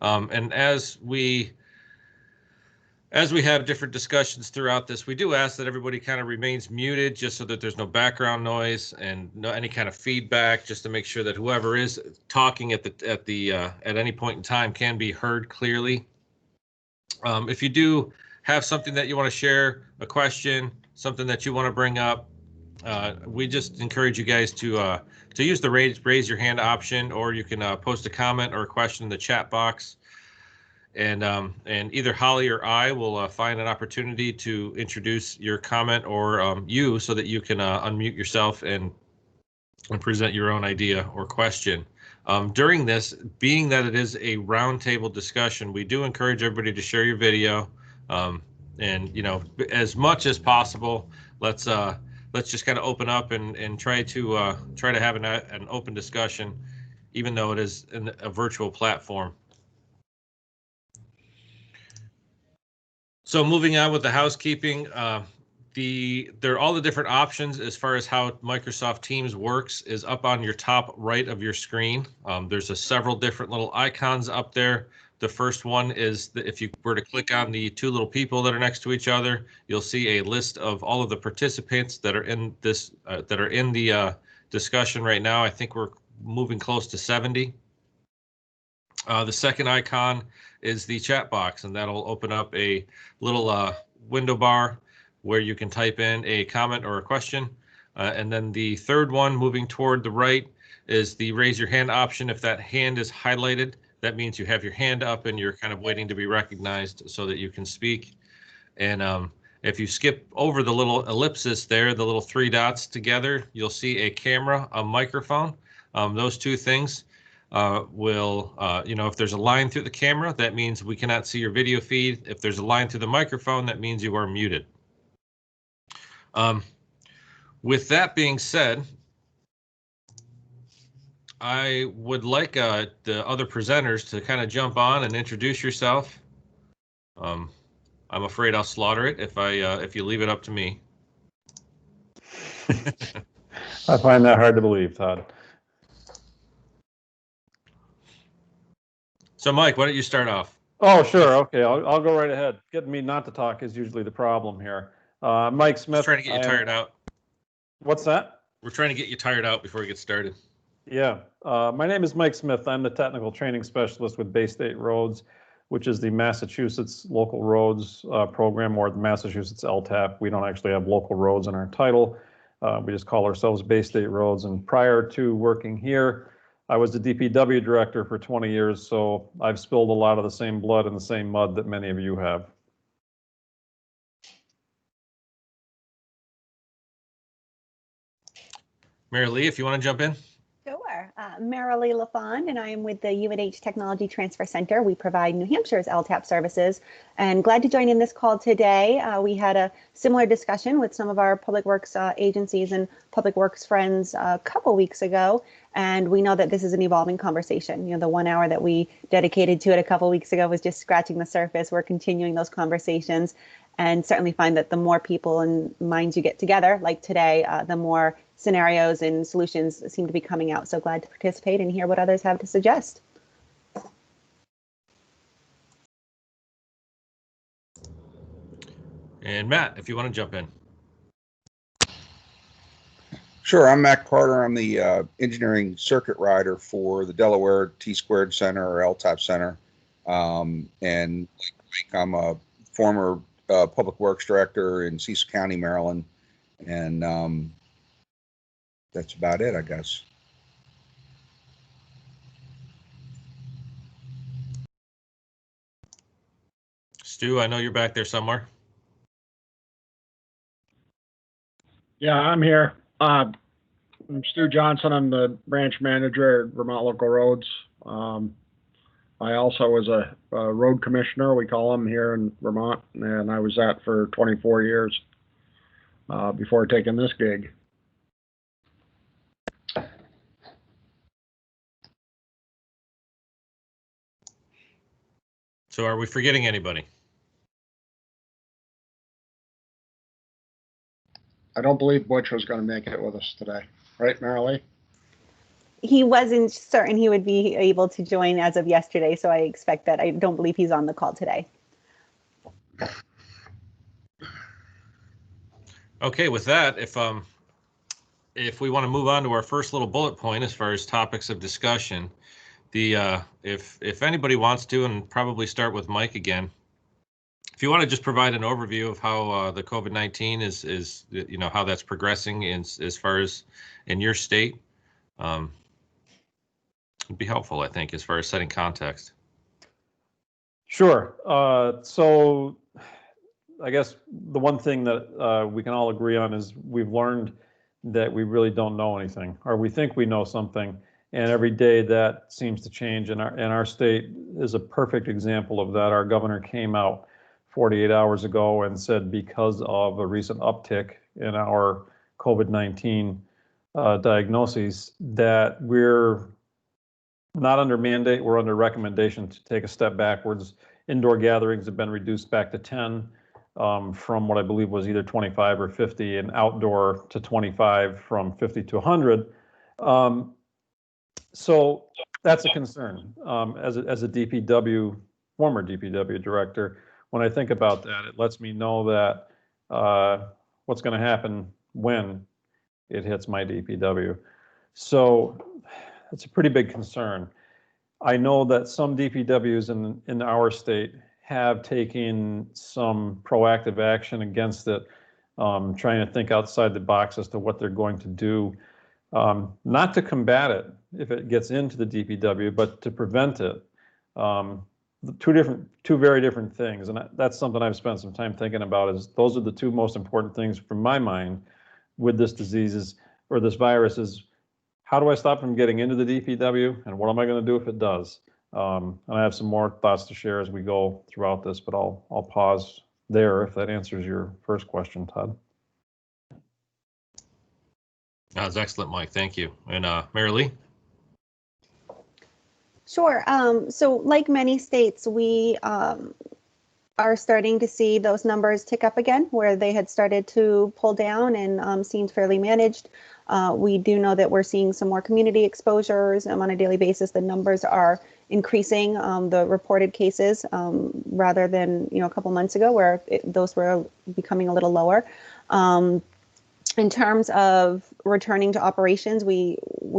And as we have different discussions throughout this, we do ask that everybody kind of remains muted just so that there's no background noise and no any kind of feedback, just to make sure that whoever is talking at any point in time can be heard clearly. If you do have something that you want to share, a question, something that you want to bring up, we just encourage you guys to use the raise your hand option, or you can post a comment or a question in the chat box. And either Holly or I will find an opportunity to introduce your comment or you, so that you can unmute yourself and present your own idea or question. During this, being that it is a roundtable discussion, we do encourage everybody to share your video, and as much as possible, let's just kind of open up and try to have an open discussion, even though it is in a virtual platform. So moving on with the housekeeping, all the different options as far as how Microsoft Teams works is up on your top right of your screen. There's several different little icons up there. The first one is if you were to click on the two little people that are next to each other, you'll see a list of all of the participants that are in this the discussion right now. I think we're moving close to 70. The second icon is the chat box, and that'll open up a little window bar where you can type in a comment or a question. And then the third one, moving toward the right, is the raise your hand option. If that hand is highlighted, that means you have your hand up and you're kind of waiting to be recognized so that you can speak. And if you skip over the little ellipsis there, the little three dots together, you'll see a camera, a microphone. Those two things will, if there's a line through the camera, that means we cannot see your video feed. If there's a line through the microphone, that means you are muted. With that being said, I would like the other presenters to kind of jump on and introduce yourself. I'm afraid I'll slaughter it if you leave it up to me. I find that hard to believe, Todd. So, Mike, why don't you start off? Oh, sure. Okay, I'll go right ahead. Getting me not to talk is usually the problem here. Mike Smith. Just trying to get you tired out. What's that? We're trying to get you tired out before we get started. Yeah. My name is Mike Smith. I'm the technical training specialist with Bay State Roads, which is the Massachusetts Local Roads program, or the Massachusetts LTAP. We don't actually have local roads in our title. We just call ourselves Bay State Roads. And prior to working here, I was the DPW director for 20 years, so I've spilled a lot of the same blood and the same mud that many of you have. Marilee, if you want to jump in. Sure. Marilee Lafond, and I am with the UNH Technology Transfer Center. We provide New Hampshire's LTAP services, and glad to join in this call today. We had a similar discussion with some of our public works agencies and public works friends a couple weeks ago, and we know that this is an evolving conversation. The 1 hour that we dedicated to it a couple weeks ago was just scratching the surface. We're continuing those conversations, and certainly find that the more people and minds you get together, like today, the more scenarios and solutions seem to be coming out. So glad to participate and hear what others have to suggest. And Matt, if you want to jump in. Sure, I'm Matt Carter. I'm the engineering circuit rider for the Delaware T2 Center, or LTAP Center. And I'm a former public works director in Cecil County, Maryland. And that's about it, I guess. Stu, I know you're back there somewhere. Yeah, I'm here. I'm Stu Johnson. I'm the branch manager at Vermont Local Roads. I also was a road commissioner, we call them here in Vermont, and I was that for 24 years before taking this gig. So are we forgetting anybody? I don't believe Butch was going to make it with us today. Right, Marilee? he wasn't certain he would be able to join as of yesterday, so I expect that. I don't believe he's on the call today. Okay, with that, if we want to move on to our first little bullet point as far as topics of discussion, if anybody wants to, and probably start with Mike again, if you want to just provide an overview of how the COVID-19 is how that's progressing as far as in your state, would be helpful, I think, as far as setting context. Sure. So I guess the one thing that we can all agree on is we've learned that we really don't know anything, or we think we know something, and every day that seems to change. And our state is a perfect example of that. Our governor came out 48 hours ago and said because of a recent uptick in our COVID-19 diagnoses that we're not under mandate, we're under recommendation to take a step backwards. Indoor gatherings have been reduced back to 10 from what I believe was either 25 or 50, and outdoor to 25 from 50 to 100. So that's a concern. As a DPW, former DPW director, when I think about that, it lets me know that what's going to happen when it hits my DPW. So it's a pretty big concern. I know that some DPWs in our state have taken some proactive action against it, trying to think outside the box as to what they're going to do, not to combat it if it gets into the DPW, but to prevent it. Two very different things, and that's something I've spent some time thinking about. Is those are the two most important things from my mind with this disease or this virus is how do I stop from getting into the DPW, and what am I going to do if it does? And I have some more thoughts to share as we go throughout this, but I'll pause there if that answers your first question, Todd. That was excellent, Mike. Thank you. And Marilee? Sure. So like many states, we are starting to see those numbers tick up again, where they had started to pull down and seemed fairly managed. We do know that we're seeing some more community exposures on a daily basis. The numbers are increasing, the reported cases, rather than a couple months ago where those were becoming a little lower. In terms of returning to operations, we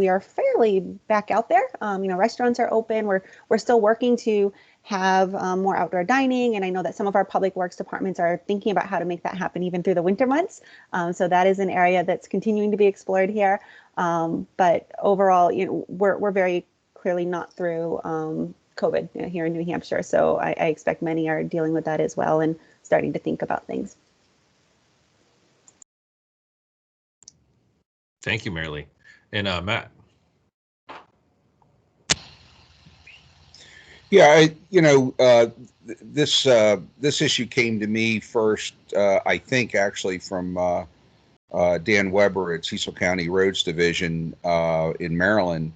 are fairly back out there. Restaurants are open. We're still working to have more outdoor dining, and I know that some of our public works departments are thinking about how to make that happen even through the winter months. So that is an area that's continuing to be explored here. But overall, we're very clearly not through COVID here in New Hampshire. So I expect many are dealing with that as well and starting to think about things. Thank you, Marilee. And Matt. Yeah, this issue came to me first, I think actually from Dan Weber at Cecil County Roads Division in Maryland,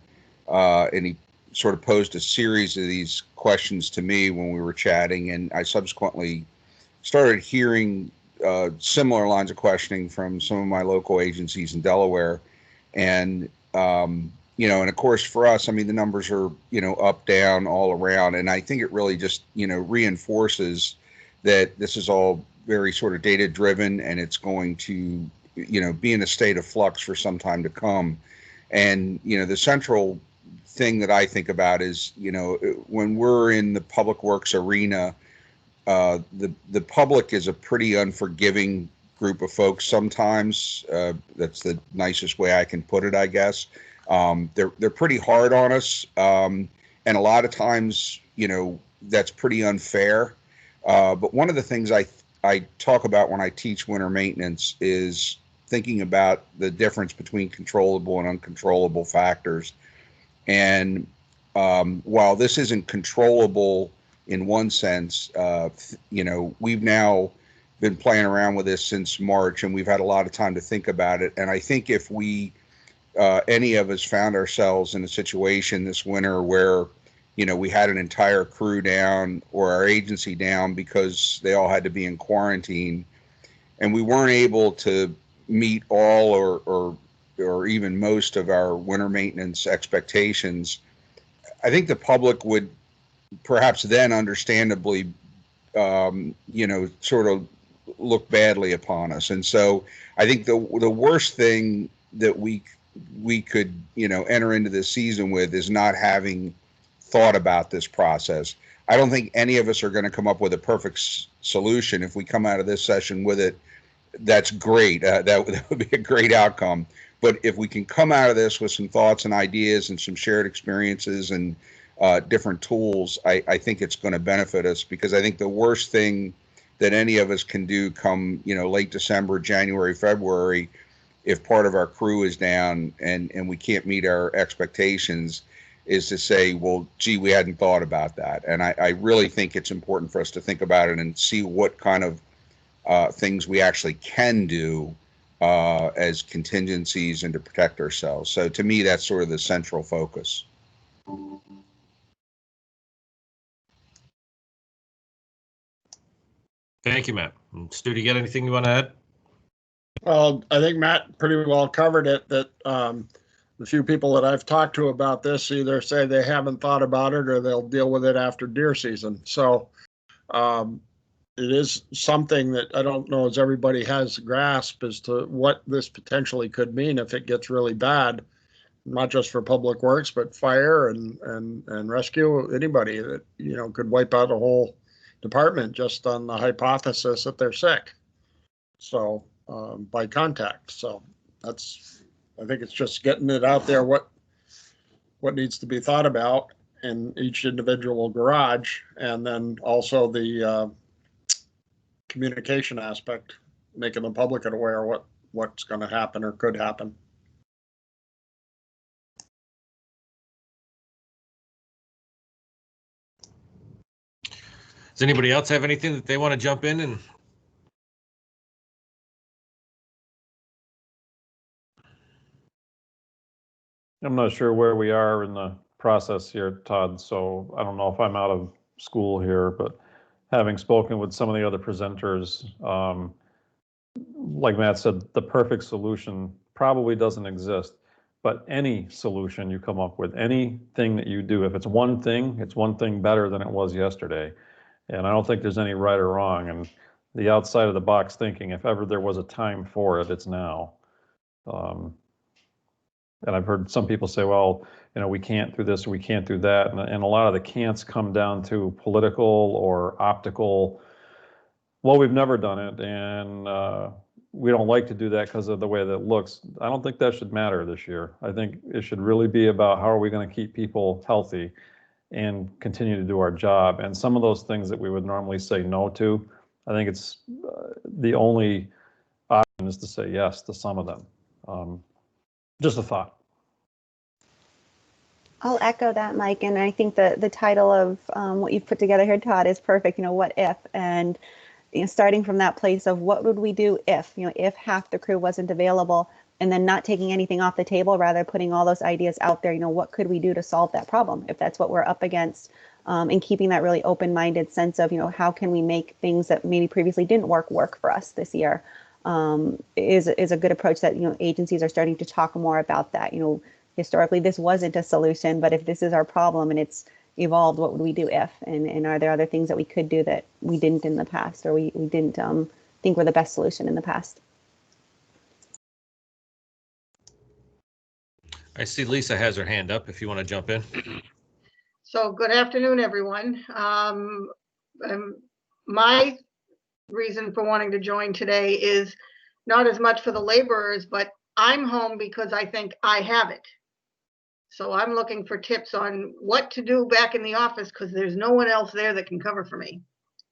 and he sort of posed a series of these questions to me when we were chatting, and I subsequently started hearing similar lines of questioning from some of my local agencies in Delaware, and and of course for us, I mean, the numbers are up, down, all around, and I think it really just reinforces that this is all very sort of data driven, and it's going to be in a state of flux for some time to come. And the central thing that I think about is when we're in the public works arena, the public is a pretty unforgiving group of folks sometimes. That's the nicest way I can put it, I guess. They're pretty hard on us, and a lot of times that's pretty unfair. But one of the things I talk about when I teach winter maintenance is thinking about the difference between controllable and uncontrollable factors. And while this isn't controllable in one sense, we've now been playing around with this since March, and we've had a lot of time to think about it. And I think if we, any of us found ourselves in a situation this winter where, we had an entire crew down or our agency down because they all had to be in quarantine, and we weren't able to meet all or or even most of our winter maintenance expectations, I think the public would perhaps then understandably, sort of look badly upon us. And so I think the worst thing that we could, enter into this season with is not having thought about this process. I don't think any of us are going to come up with a perfect solution. If we come out of this session with it, that's great. That would be a great outcome. But if we can come out of this with some thoughts and ideas and some shared experiences and different tools, I think it's going to benefit us, because I think the worst thing that any of us can do come, late December, January, February, if part of our crew is down and we can't meet our expectations, is to say, well, gee, we hadn't thought about that. And I really think it's important for us to think about it and see what kind of things we actually can do as contingencies and to protect ourselves. So to me, that's sort of the central focus. Thank you, Matt. Stu, do you get anything you want to add? Well, I think Matt pretty well covered it, that the few people that I've talked to about this either say they haven't thought about it or they'll deal with it after deer season. So it is something that I don't know as everybody has a grasp as to what this potentially could mean if it gets really bad, not just for public works, but fire and rescue, anybody that, could wipe out a whole department just on the hypothesis that they're sick. So by contact. So I think it's just getting it out there, what needs to be thought about in each individual garage, and then also the communication aspect, making the public aware what's going to happen or could happen. Does anybody else have anything that they want to jump in and? I'm not sure where we are in the process here, Todd, so I don't know if I'm out of school here, but having spoken with some of the other presenters, like Matt said, the perfect solution probably doesn't exist, but any solution you come up with, anything that you do, if it's one thing better than it was yesterday. And I don't think there's any right or wrong. And the outside of the box thinking, if ever there was a time for it, it's now. And I've heard some people say, well, we can't do this or we can't do that. And a lot of the can'ts come down to political or optical. Well, we've never done it, and we don't like to do that because of the way that it looks. I don't think that should matter this year. I think it should really be about how are we going to keep people healthy and continue to do our job. And some of those things that we would normally say no to, I think it's the only option is to say yes to some of them. Just a thought. I'll echo that, Mike, and I think the title of what you've put together here, Todd, is perfect. What if? And starting from that place of what would we do if half the crew wasn't available, and then not taking anything off the table, rather putting all those ideas out there. What could we do to solve that problem if that's what we're up against, and keeping that really open-minded sense of how can we make things that maybe previously didn't work for us this year. Is a good approach that agencies are starting to talk more about that. Historically this wasn't a solution, but if this is our problem and it's evolved, what would we do if? And are there other things that we could do that we didn't in the past, or we didn't think were the best solution in the past? I see Lisa has her hand up if you want to jump in. So good afternoon, everyone. My reason for wanting to join today is not as much for the laborers, but I'm home because I think I have it. So I'm looking for tips on what to do back in the office because there's no one else there that can cover for me.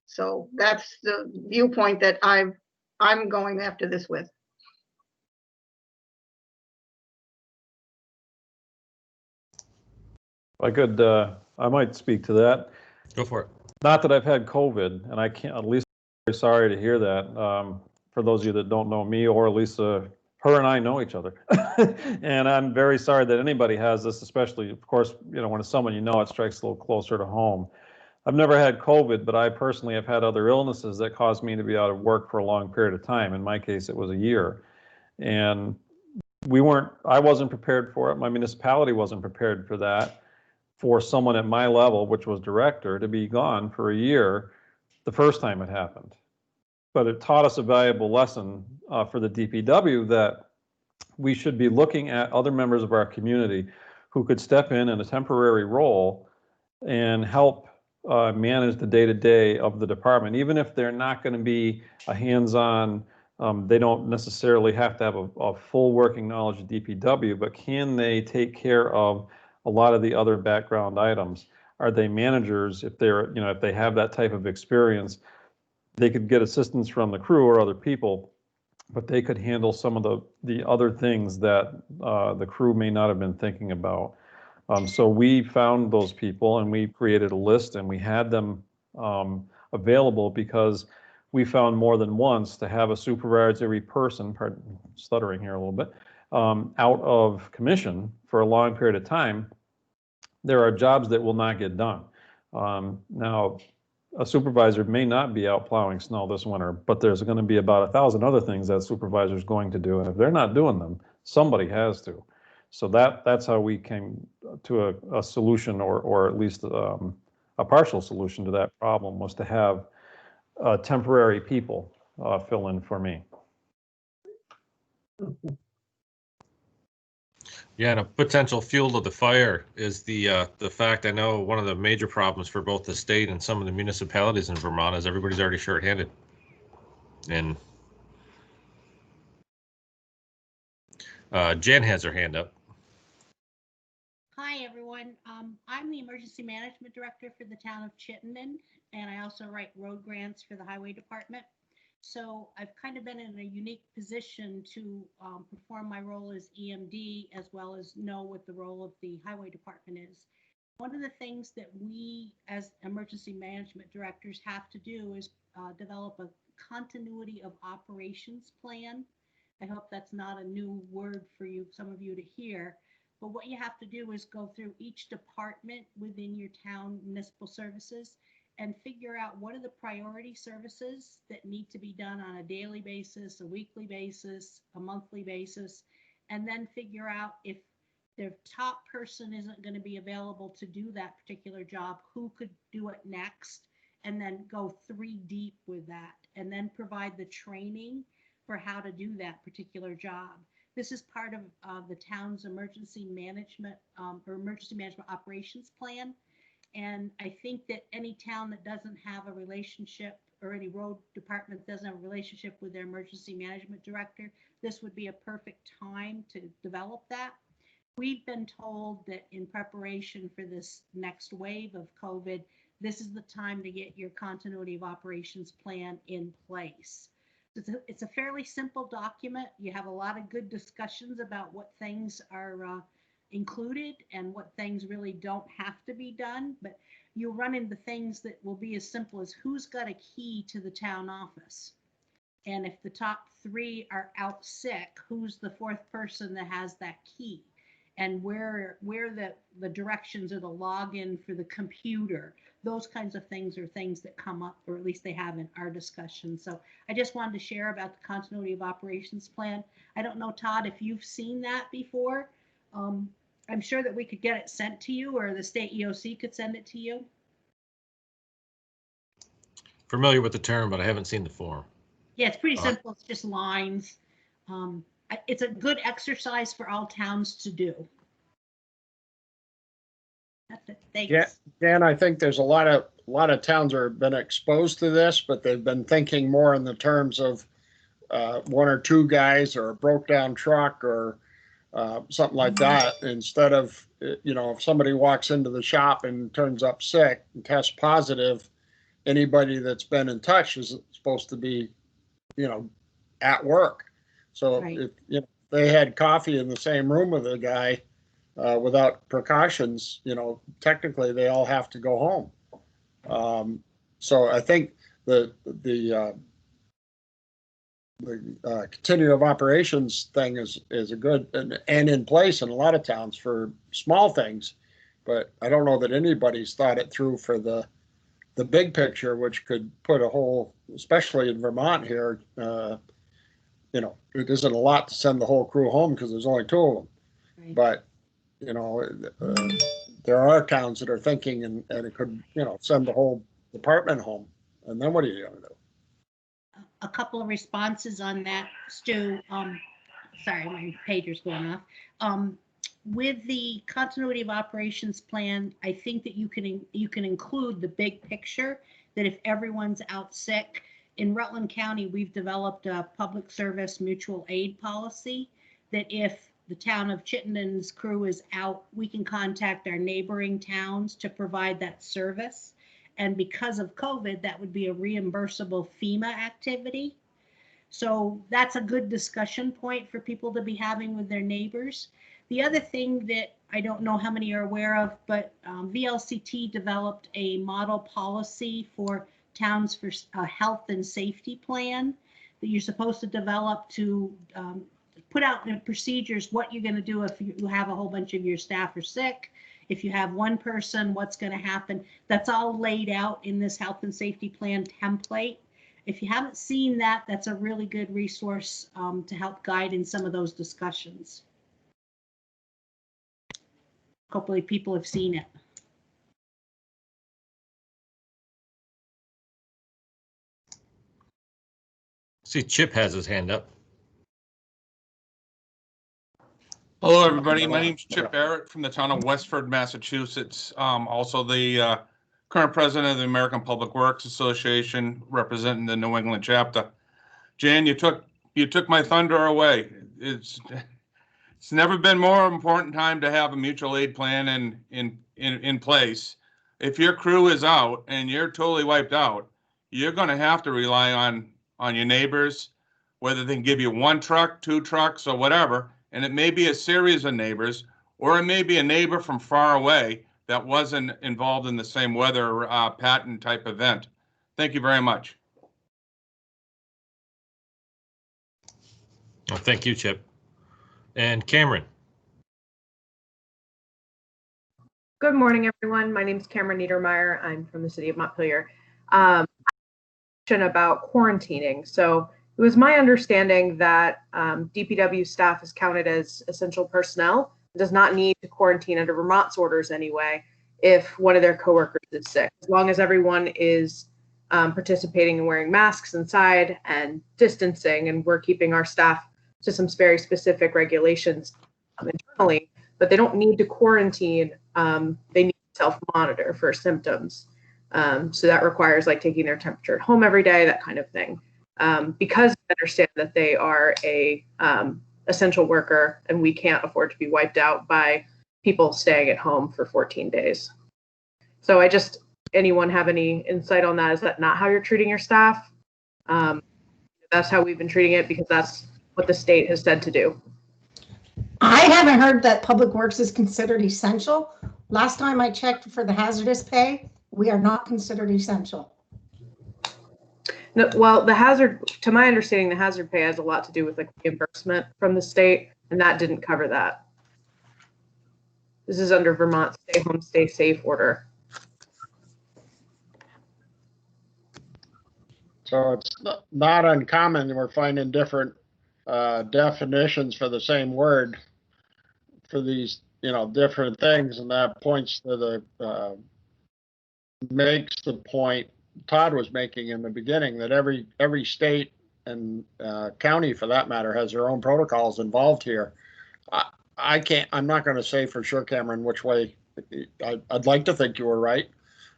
So that's the viewpoint that I'm going after this with. I might speak to that. Go for it. Not that I've had COVID, and I can't, at least I'm very sorry to hear that. For those of you that don't know me or Lisa, her and I know each other. And I'm very sorry that anybody has this, especially, of course, when it's someone it strikes a little closer to home. I've never had COVID, but I personally have had other illnesses that caused me to be out of work for a long period of time. In my case, it was a year. And I wasn't prepared for it. My municipality wasn't prepared for that, for someone at my level, which was director, to be gone for a year the first time it happened. But it taught us a valuable lesson for the DPW, that we should be looking at other members of our community who could step in a temporary role and help manage the day-to-day of the department, even if they're not going to be a hands-on, they don't necessarily have to have a full working knowledge of DPW, but can they take care of a lot of the other background items? Are they managers? If they're, if they have that type of experience, they could get assistance from the crew or other people, but they could handle some of the other things that the crew may not have been thinking about. So we found those people and we created a list, and we had them available because we found more than once to have a supervisory person, pardon, stuttering here a little bit, out of commission for a long period of time. There are jobs that will not get done. Now, a supervisor may not be out plowing snow this winter, but there's going to be about 1,000 other things that supervisor is going to do. And if they're not doing them, somebody has to. So that's how we came to a solution, or at least a partial solution to that problem, was to have temporary people fill in for me. Yeah, and a potential fuel to the fire is the fact, I know one of the major problems for both the state and some of the municipalities in Vermont is everybody's already shorthanded. And Jan has her hand up. Hi, everyone. I'm the Emergency Management Director for the town of Chittenden, and I also write road grants for the Highway Department. So I've kind of been in a unique position to perform my role as EMD, as well as know what the role of the Highway Department is. One of the things that we as emergency management directors have to do is develop a continuity of operations plan. I hope that's not a new word for you, some of you, to hear. But what you have to do is go through each department within your town municipal services and figure out what are the priority services that need to be done on a daily basis, a weekly basis, a monthly basis, and then figure out if their top person isn't going to be available to do that particular job, who could do it next, and then go 3 deep with that, and then provide the training for how to do that particular job. This is part of the town's emergency management or emergency management operations plan. And I think that any town that doesn't have a relationship, or any road department that doesn't have a relationship with their emergency management director, this would be a perfect time to develop that. We've been told that in preparation for this next wave of COVID, this is the time to get your continuity of operations plan in place. It's a fairly simple document. You have a lot of good discussions about what things are included and what things really don't have to be done, but you'll run into things that will be as simple as who's got a key to the town office. And if the top 3 are out sick, who's the 4th person that has that key? And where the directions or the login for the computer. Those kinds of things are things that come up, or at least they have in our discussion. So I just wanted to share about the continuity of operations plan. I don't know, Todd, if you've seen that before. I'm sure that we could get it sent to you, or the state EOC could send it to you. Familiar with the term, but I haven't seen the form. Yeah, it's pretty simple. It's just lines. It's a good exercise for all towns to do. That's it. Thanks. Yeah, Dan, I think there's a lot of towns that have been exposed to this, but they've been thinking more in the terms of 1 or 2 guys, or a broke down truck, or something like that, instead of, if somebody walks into the shop and turns up sick and tests positive, anybody that's been in touch is supposed to be, at work. So Right. if they had coffee in the same room with a guy without precautions, technically they all have to go home. So I think the continuity of operations thing is a good and in place in a lot of towns for small things, but I don't know that anybody's thought it through for the big picture, which could put a whole, especially in Vermont here, you know, it isn't a lot to send the whole crew home because there's only 2 of them. Right. But, you know, there are towns that are thinking and it could, you know, send the whole department home. And then what are you going to do? A couple of responses on that, Stu. Sorry, my pager's going off. With the continuity of operations plan, I think that you can include the big picture, that if everyone's out sick, in Rutland County, we've developed a public service mutual aid policy that if the town of Chittenden's crew is out, we can contact our neighboring towns to provide that service. And because of COVID, that would be a reimbursable FEMA activity. So that's a good discussion point for people to be having with their neighbors. The other thing that I don't know how many are aware of, but VLCT developed a model policy for towns for a health and safety plan that you're supposed to develop to put out in procedures what you're going to do if you have a whole bunch of your staff are sick. If you have one person, what's going to happen? That's all laid out in this health and safety plan template. If you haven't seen that, that's a really good resource to help guide in some of those discussions. Hopefully people have seen it. See, Chip has his hand up. Hello, everybody. My name's Chip Barrett from the town of Westford, Massachusetts. Also the current president of the American Public Works Association, representing the New England chapter. Jan, you took my thunder away. It's never been more important time to have a mutual aid plan in place. If your crew is out and you're totally wiped out, you're going to have to rely on your neighbors, whether they can give you 1 truck, 2 trucks, or whatever. And it may be a series of neighbors, or it may be a neighbor from far away that wasn't involved in the same weather pattern type event. Thank you very much. Well, thank you, Chip. And Cameron. Good morning, everyone. My name is Cameron Niedermeyer. I'm from the city of Montpelier. About quarantining. So it was my understanding that DPW staff is counted as essential personnel, does not need to quarantine under Vermont's orders anyway if one of their coworkers is sick, as long as everyone is participating and wearing masks inside and distancing, and we're keeping our staff to some very specific regulations internally, but they don't need to quarantine. They need to self-monitor for symptoms. So that requires like taking their temperature at home every day, that kind of thing. Because we understand that they are a essential worker and we can't afford to be wiped out by people staying at home for 14 days. So anyone have any insight on that? Is that not how you're treating your staff? That's how we've been treating it because that's what the state has said to do. I haven't heard that Public Works is considered essential. Last time I checked for the hazardous pay, we are not considered essential. No, well, to my understanding, the hazard pay has a lot to do with like reimbursement from the state, and that didn't cover that. This is under Vermont Stay Home, Stay Safe order. So it's not uncommon. We're finding different definitions for the same word for these, different things, and that points to makes the point Todd was making in the beginning, that every state and county, for that matter, has their own protocols involved here. I'm not going to say for sure, Cameron, which way. I'd like to think you were right,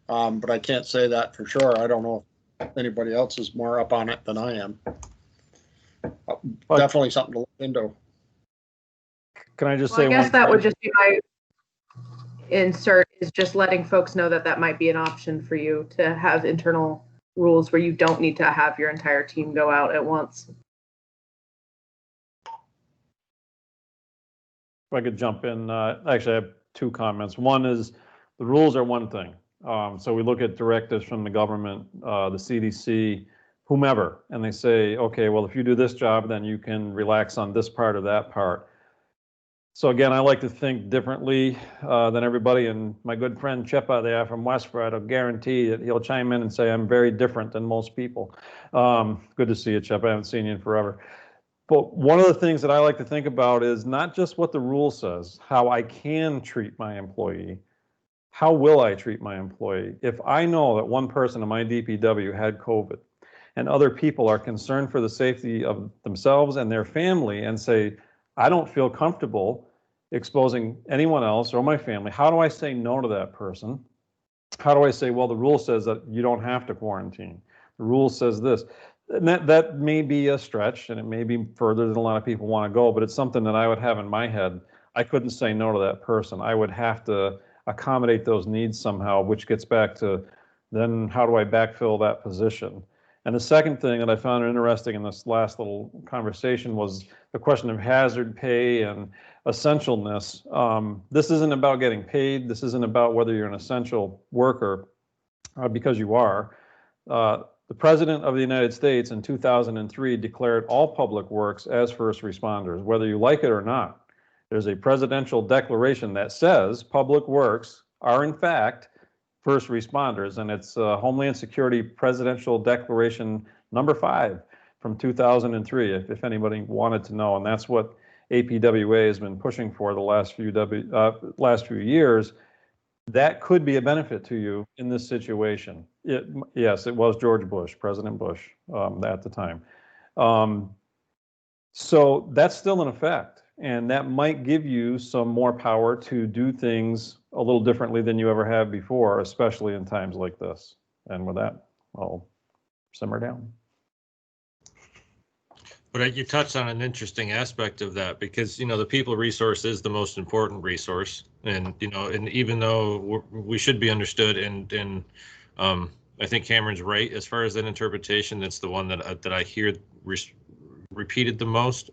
but I can't say that for sure. I don't know if anybody else is more up on it than I am. Definitely something to look into. Can I just say? I guess that would just be my insert, is just letting folks know that might be an option for you to have internal rules where you don't need to have your entire team go out at once. If I could jump in, actually I have 2 comments. One is the rules are one thing. So we look at directives from the government, the CDC, whomever, and they say, okay, well, if you do this job, then you can relax on this part or that part. So again, I like to think differently than everybody, and my good friend Chippa there from Westford, I'll guarantee that he'll chime in and say I'm very different than most people. Good to see you, Chip. I haven't seen you in forever. But one of the things that I like to think about is not just what the rule says, how I can treat my employee. How will I treat my employee? If I know that one person in my DPW had COVID and other people are concerned for the safety of themselves and their family and say, I don't feel comfortable exposing anyone else or my family, how do I say no to that person? How do I say, well, the rule says that you don't have to quarantine. The rule says this. And that may be a stretch, and it may be further than a lot of people want to go, but it's something that I would have in my head. I couldn't say no to that person. I would have to accommodate those needs somehow, which gets back to then how do I backfill that position? And the second thing that I found interesting in this last little conversation was the question of hazard pay and essentialness. This isn't about getting paid. This isn't about whether you're an essential worker, because you are. The President of the United States in 2003 declared all public works as first responders, whether you like it or not. There's a presidential declaration that says public works are in fact first responders, and it's Homeland Security Presidential Declaration number 5 from 2003, if anybody wanted to know. And that's what APWA has been pushing for the last few years. That could be a benefit to you in this situation. Yes, it was George Bush, President Bush, at the time. So that's still in effect, and that might give you some more power to do things a little differently than you ever have before, especially in times like this. And with that, I'll simmer down. But you touched on an interesting aspect of that, because, the people resource is the most important resource. And, and even though we should be understood, and I think Cameron's right, as far as that interpretation, that's the one that I hear repeated the most,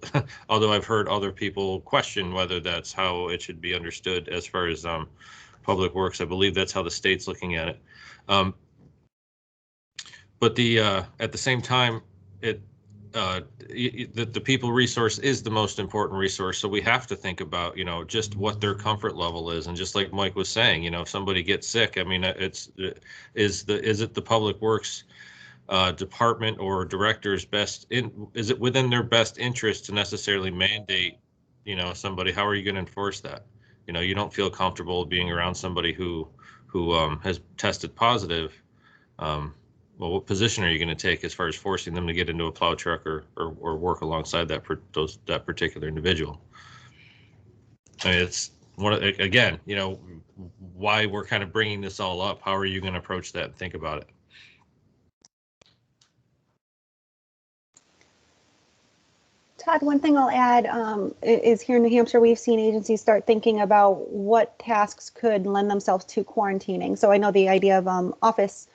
although I've heard other people question whether that's how it should be understood as far as public works. I believe that's how the state's looking at it. But at the same time, the people resource is the most important resource. So we have to think about, just what their comfort level is. And just like Mike was saying, if somebody gets sick, I mean, is it the public works department or director's is it within their best interest to necessarily mandate, somebody? How are you going to enforce that? You don't feel comfortable being around somebody who has tested positive. Well, what position are you going to take as far as forcing them to get into a plow truck or work alongside that particular individual? I mean, it's again, why we're kind of bringing this all up. How are you going to approach that and think about it? Todd, one thing I'll add is here in New Hampshire, we've seen agencies start thinking about what tasks could lend themselves to quarantining. So I know the idea of office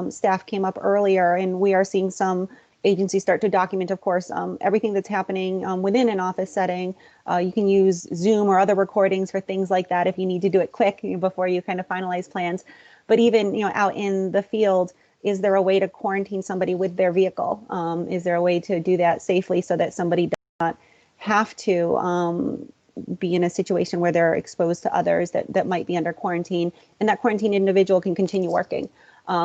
staff came up earlier, and we are seeing some agencies start to document, of course, everything that's happening within an office setting. You can use Zoom or other recordings for things like that if you need to do it quick before you kind of finalize plans. But even, out in the field, is there a way to quarantine somebody with their vehicle? Is there a way to do that safely so that somebody does not have to be in a situation where they're exposed to others that might be under quarantine, and that quarantined individual can continue working?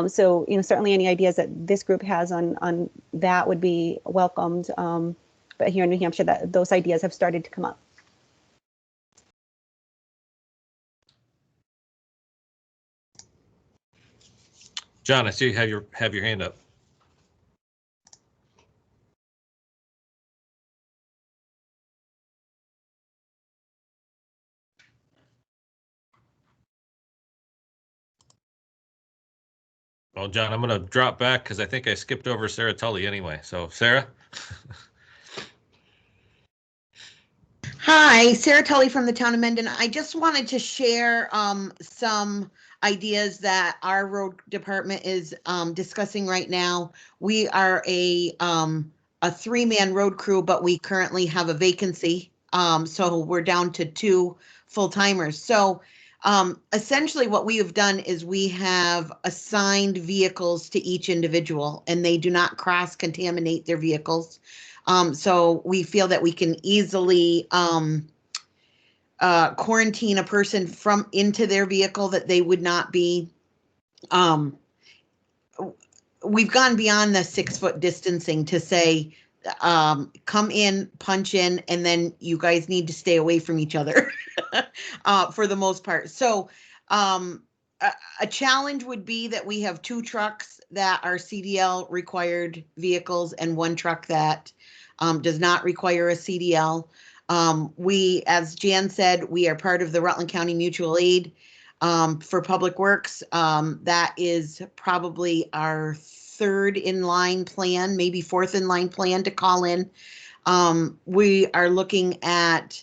So, certainly any ideas that this group has on that would be welcomed. But here in New Hampshire, those ideas have started to come up. John, I see you have your hand up. Well, John, I'm going to drop back because I think I skipped over Sarah Tully anyway. So, Sarah. Hi, Sarah Tully from the town of Mendon. I just wanted to share some ideas that our road department is discussing right now. We are a 3-man road crew, but we currently have a vacancy. So we're down to 2 full-timers. So essentially what we have done is we have assigned vehicles to each individual, and they do not cross-contaminate their vehicles. So we feel that we can easily quarantine a person into their vehicle, that they would not be. We've gone beyond the 6-foot distancing to say come in, punch in, and then you guys need to stay away from each other for the most part. So a challenge would be that we have 2 trucks that are CDL required vehicles and 1 truck that does not require a CDL. We, as Jan said, we are part of the Rutland County Mutual Aid for Public Works. That is probably our 3rd in line plan, maybe 4th in line plan to call in. We are looking at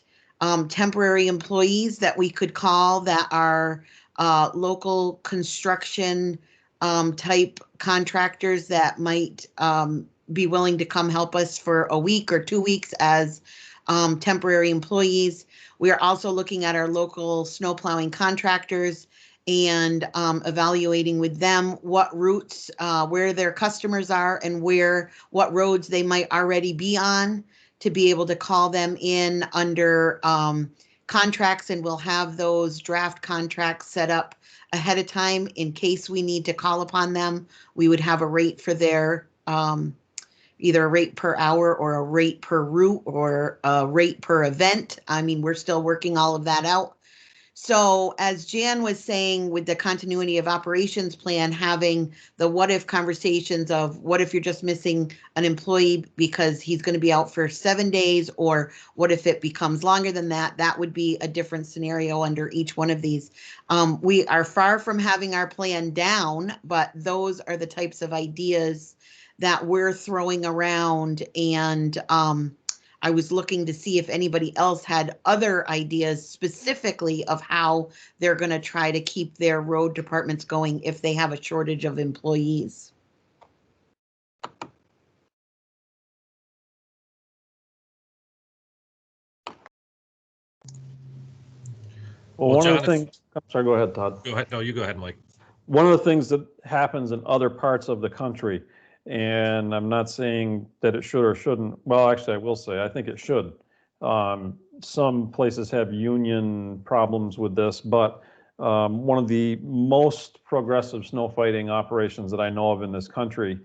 temporary employees that we could call that are local construction type contractors that might be willing to come help us for a week or 2 weeks as temporary employees. We are also looking at our local snow plowing contractors and evaluating with them what routes, where their customers are and what roads they might already be on to be able to call them in under contracts, and we'll have those draft contracts set up ahead of time in case we need to call upon them. We would have a rate for their either a rate per hour or a rate per route or a rate per event. I mean, we're still working all of that out. So as Jan was saying, with the continuity of operations plan, having the what if conversations of what if you're just missing an employee because he's going to be out for 7 days, or what if it becomes longer than that? That would be a different scenario under each one of these. We are far from having our plan down, but those are the types of ideas that we're throwing around. And I was looking to see if anybody else had other ideas specifically of how they're going to try to keep their road departments going if they have a shortage of employees. Well, one of the things, I'm sorry, go ahead, Todd. Go ahead. No, you go ahead, Mike. One of the things that happens in other parts of the country, and I'm not saying that it should or shouldn't. Well, actually, I will say I think it should. Some places have union problems with this, but one of the most progressive snow fighting operations that I know of in this country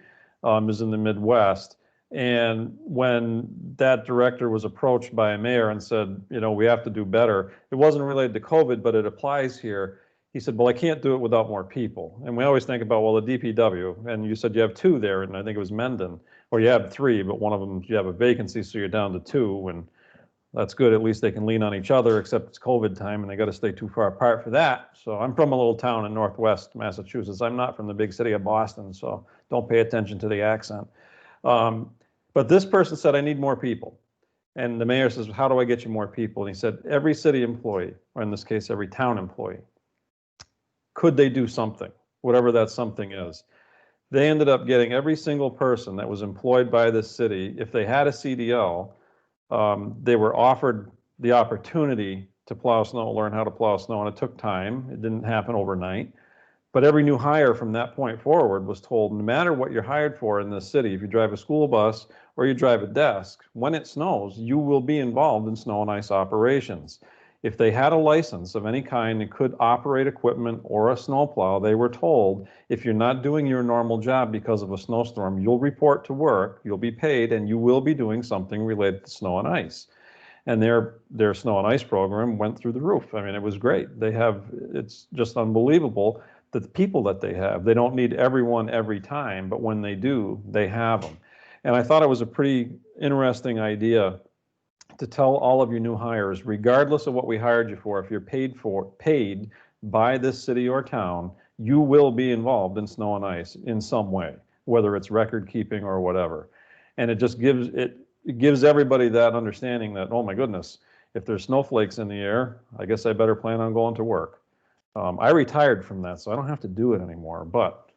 is in the Midwest. And when that director was approached by a mayor and said, you know, we have to do better, it wasn't related to COVID, but it applies here. He said, well, I can't do it without more people. And we always think about, well, the DPW, and you said you have 2 there, and I think it was Mendon, or you have 3, but one of them, you have a vacancy, so you're down to 2, and that's good. At least they can lean on each other, except it's COVID time, and they got to stay too far apart for that. So I'm from a little town in Northwest Massachusetts. I'm not from the big city of Boston, so don't pay attention to the accent. But this person said, I need more people. And the mayor says, how do I get you more people? And he said, every city employee, or in this case, every town employee, could they do something, whatever that something is? They ended up getting every single person that was employed by this city. If they had a CDL, they were offered the opportunity to plow snow, learn how to plow snow, and it took time. It didn't happen overnight. But every new hire from that point forward was told, no matter what you're hired for in this city, if you drive a school bus or you drive a desk, when it snows, you will be involved in snow and ice operations. If they had a license of any kind and could operate equipment or a snowplow, they were told, if you're not doing your normal job because of a snowstorm, you'll report to work, you'll be paid, and you will be doing something related to snow and ice. And their snow and ice program went through the roof. I mean, it was great. It's just unbelievable that the people that they have. They don't need everyone every time, but when they do, they have them. And I thought it was a pretty interesting idea to tell all of your new hires, regardless of what we hired you for, if you're paid by this city or town, you will be involved in snow and ice in some way, whether it's record keeping or whatever. And it just gives everybody that understanding that, oh my goodness, if there's snowflakes in the air, I guess I better plan on going to work. I retired from that, so I don't have to do it anymore, but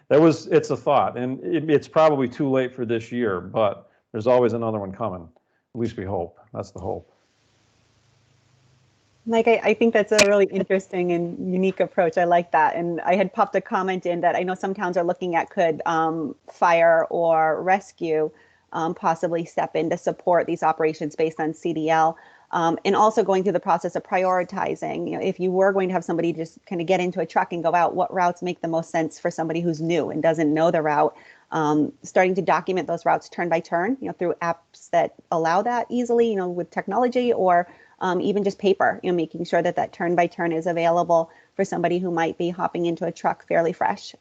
it's a thought, and it's probably too late for this year, but there's always another one coming. At least we hope. That's the hope. Mike, I think that's a really interesting and unique approach. I like that. And I had popped a comment in that I know some towns are looking at could fire or rescue possibly step in to support these operations based on CDL. And also going through the process of prioritizing, if you were going to have somebody just kind of get into a truck and go out, what routes make the most sense for somebody who's new and doesn't know the route? Starting to document those routes turn by turn, through apps that allow that easily, with technology, or even just paper, making sure that that turn by turn is available for somebody who might be hopping into a truck fairly fresh.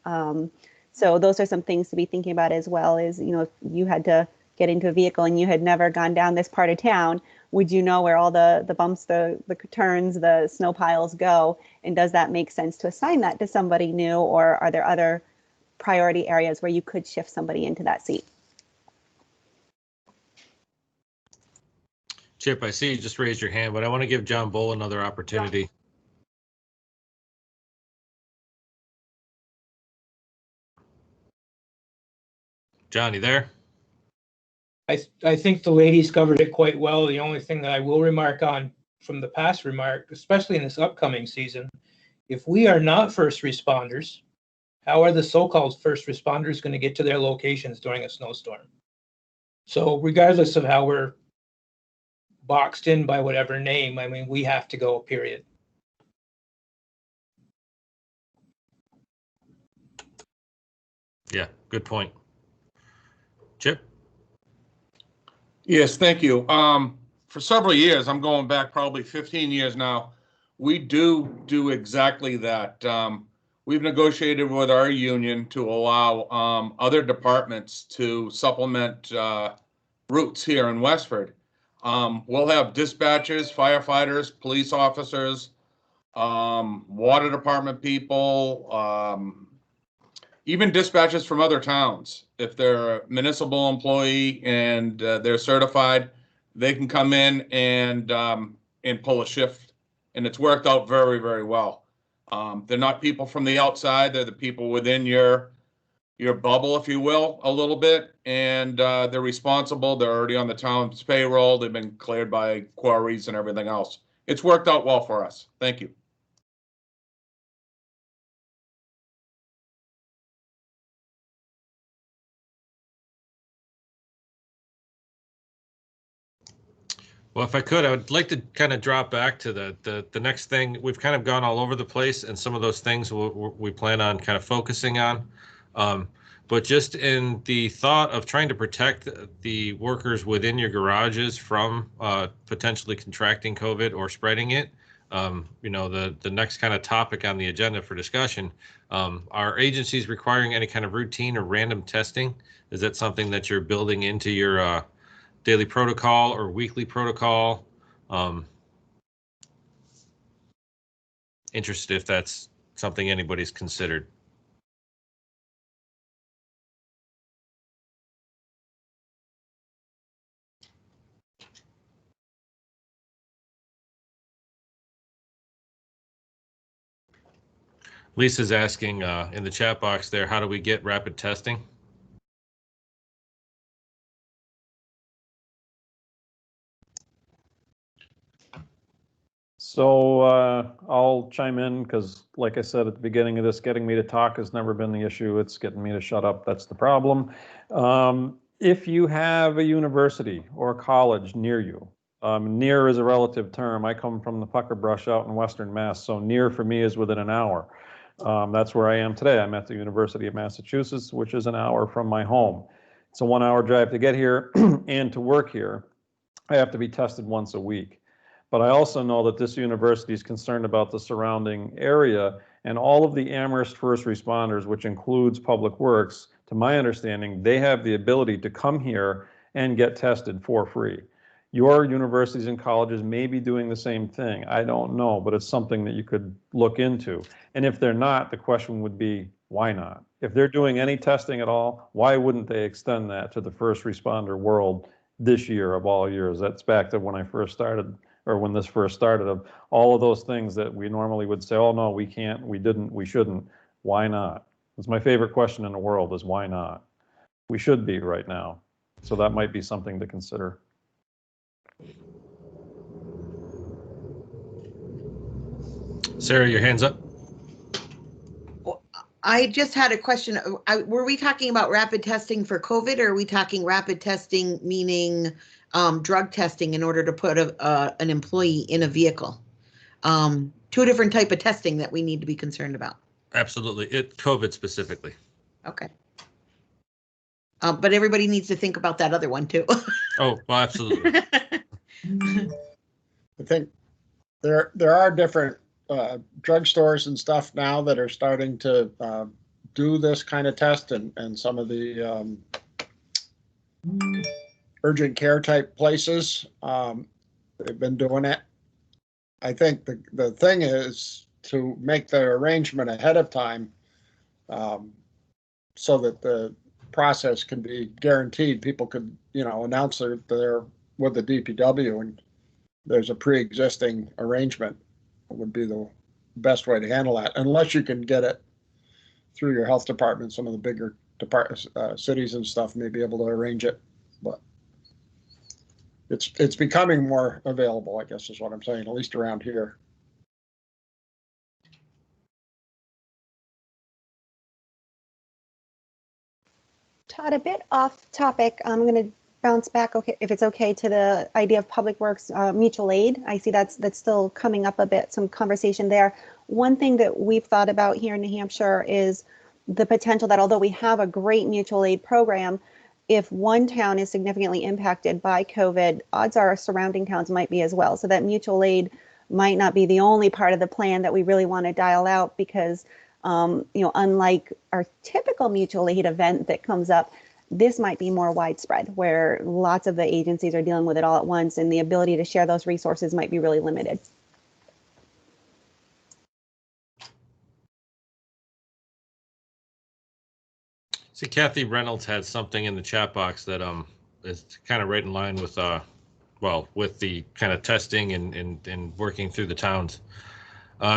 So those are some things to be thinking about, as well as, if you had to get into a vehicle and you had never gone down this part of town, would you know where all the bumps, the turns, the snow piles go? And does that make sense to assign that to somebody new, or are there other priority areas where you could shift somebody into that seat? Chip, I see you just raised your hand, but I want to give John Bull another opportunity. John, you there? I think the ladies covered it quite well. The only thing that I will remark on from the past remark, especially in this upcoming season, if we are not first responders, how are the so-called first responders going to get to their locations during a snowstorm? So regardless of how we're boxed in by whatever name, I mean, we have to go, period. Yeah, good point. Chip? Yes, thank you. For several years, I'm going back probably 15 years now, we do exactly that. We've negotiated with our union to allow other departments to supplement routes here in Westford. We'll have dispatchers, firefighters, police officers, water department people, even dispatchers from other towns. If they're a municipal employee and they're certified, they can come in and pull a shift, and it's worked out very, very well. They're not people from the outside; they're the people within your bubble, if you will, a little bit, and they're responsible. They're already on the town's payroll. They've been cleared by quarries and everything else. It's worked out well for us. Thank you. Well, if I could, I would like to kind of drop back to the next thing. We've kind of gone all over the place, and some of those things we plan on kind of focusing on. But just in the thought of trying to protect the workers within your garages from potentially contracting COVID or spreading it, the next kind of topic on the agenda for discussion, are agencies requiring any kind of routine or random testing? Is that something that you're building into your daily protocol or weekly protocol? Interested if that's something anybody's considered. Lisa's asking in the chat box there, how do we get rapid testing? So I'll chime in because, like I said at the beginning of this, getting me to talk has never been the issue. It's getting me to shut up. That's the problem. If you have a university or a college near you, near is a relative term. I come from the pucker brush out in Western Mass, so near for me is within an hour. That's where I am today. I'm at the University of Massachusetts, which is an hour from my home. It's a 1 hour drive to get here and to work here. I have to be tested once a week. But I also know that this university is concerned about the surrounding area, and all of the Amherst first responders, which includes Public Works, to my understanding, they have the ability to come here and get tested for free. Your universities and colleges may be doing the same thing. I don't know, but it's something that you could look into. And if they're not, the question would be, why not? If they're doing any testing at all, why wouldn't they extend that to the first responder world this year of all years? That's back to when I first started, or when this first started, of all of those things that we normally would say, oh no, we can't, we didn't, we shouldn't. Why not? It's my favorite question in the world, is why not? We should be right now. So that might be something to consider. Sarah, your hand's up. I just had a question. Were we talking about rapid testing for COVID, or are we talking rapid testing meaning drug testing in order to put an employee in a vehicle. Two different type of testing that we need to be concerned about. Absolutely. COVID specifically. Okay. But everybody needs to think about that other one too. Oh, well, absolutely. I think there are different drugstores and stuff now that are starting to do this kind of test, and some of the urgent care type places, they've been doing it. I think the thing is to make the arrangement ahead of time, so that the process can be guaranteed. People could, announce they're with the DPW and there's a pre-existing arrangement. It would be the best way to handle that, unless you can get it through your health department. Some of the bigger cities and stuff may be able to arrange it, but it's becoming more available, I guess is what I'm saying, at least around here. Todd, a bit off topic. I'm going to bounce back, okay, if it's okay, to the idea of public works mutual aid. I see that's still coming up a bit, some conversation there. One thing that we've thought about here in New Hampshire is the potential that although we have a great mutual aid program, if one town is significantly impacted by COVID, odds are surrounding towns might be as well. So that mutual aid might not be the only part of the plan that we really want to dial out, because unlike our typical mutual aid event that comes up, this might be more widespread, where lots of the agencies are dealing with it all at once, and the ability to share those resources might be really limited. See, Kathy Reynolds had something in the chat box that is kind of right in line with with the kind of testing and working through the towns.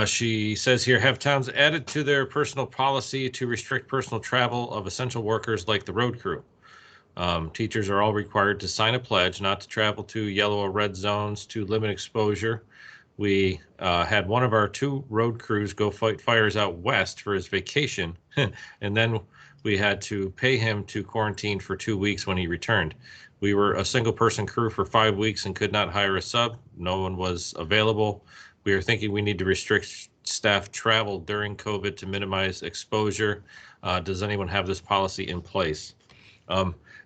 She says here, have towns added to their personal policy to restrict personal travel of essential workers like the road crew. Teachers are all required to sign a pledge not to travel to yellow or red zones to limit exposure. We had one of our 2 road crews go fight fires out west for his vacation, and then we had to pay him to quarantine for 2 weeks when he returned. We were a single person crew for 5 weeks and could not hire a sub. No one was available. We are thinking we need to restrict staff travel during COVID to minimize exposure. Does anyone have this policy in place?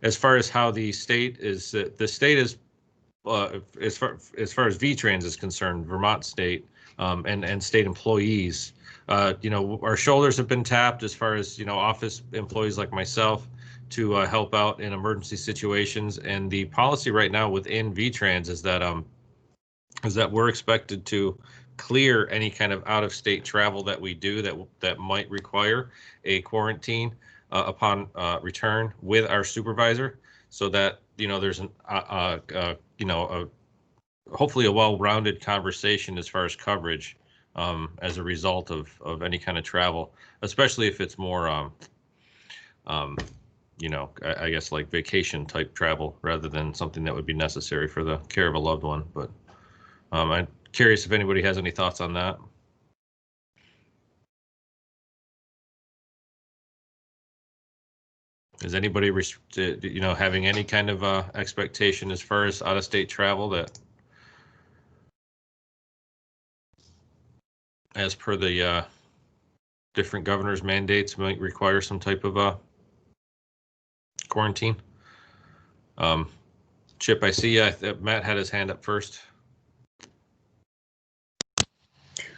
As far as how the state is, as far as VTrans is concerned, Vermont state and state employees, our shoulders have been tapped as far as, office employees like myself to help out in emergency situations. And the policy right now within VTrans is that we're expected to clear any kind of out-of-state travel that we do that might require a quarantine upon return with our supervisor, so that there's an hopefully a well-rounded conversation as far as coverage as a result of any kind of travel, especially if it's more I guess like vacation type travel rather than something that would be necessary for the care of a loved one. But I'm curious if anybody has any thoughts on that. Is anybody having any kind of expectation as far as out-of-state travel that, as per the different governors' mandates, might require some type of quarantine? Chip, I see Matt had his hand up first.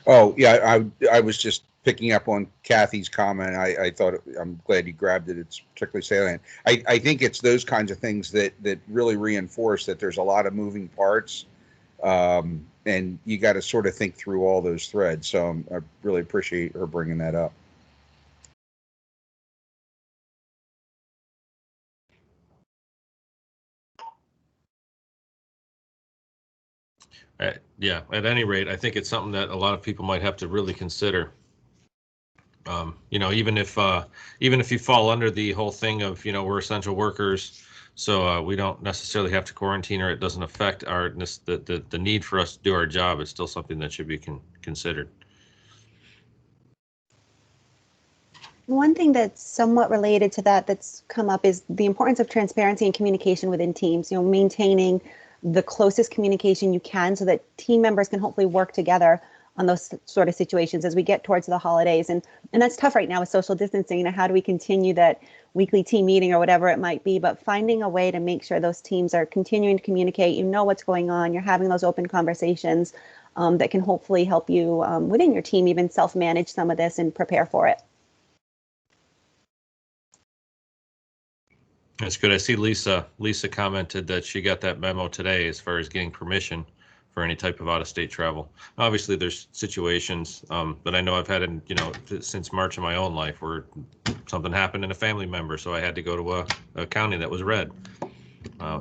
Oh, yeah, I was just picking up on Kathy's comment. I thought I'm glad you grabbed it. It's particularly salient. I think it's those kinds of things that really reinforce that there's a lot of moving parts, and you got to sort of think through all those threads. So I really appreciate her bringing that up. Yeah, at any rate, I think it's something that a lot of people might have to really consider. Even if you fall under the whole thing of, we're essential workers, so we don't necessarily have to quarantine, or it doesn't affect the need for us to do our job. It's still something that should be considered. One thing that's somewhat related to that that's come up is the importance of transparency and communication within teams, maintaining the closest communication you can so that team members can hopefully work together on those sort of situations as we get towards the holidays. And that's tough right now with social distancing. How do we continue that weekly team meeting or whatever it might be, but finding a way to make sure those teams are continuing to communicate, what's going on, you're having those open conversations that can hopefully help you within your team even self-manage some of this and prepare for it. That's good. I see Lisa commented that she got that memo today as far as getting permission for any type of out-of-state travel. Obviously, there's situations that I know I've had in, since March in my own life where something happened in a family member, so I had to go to a county that was red.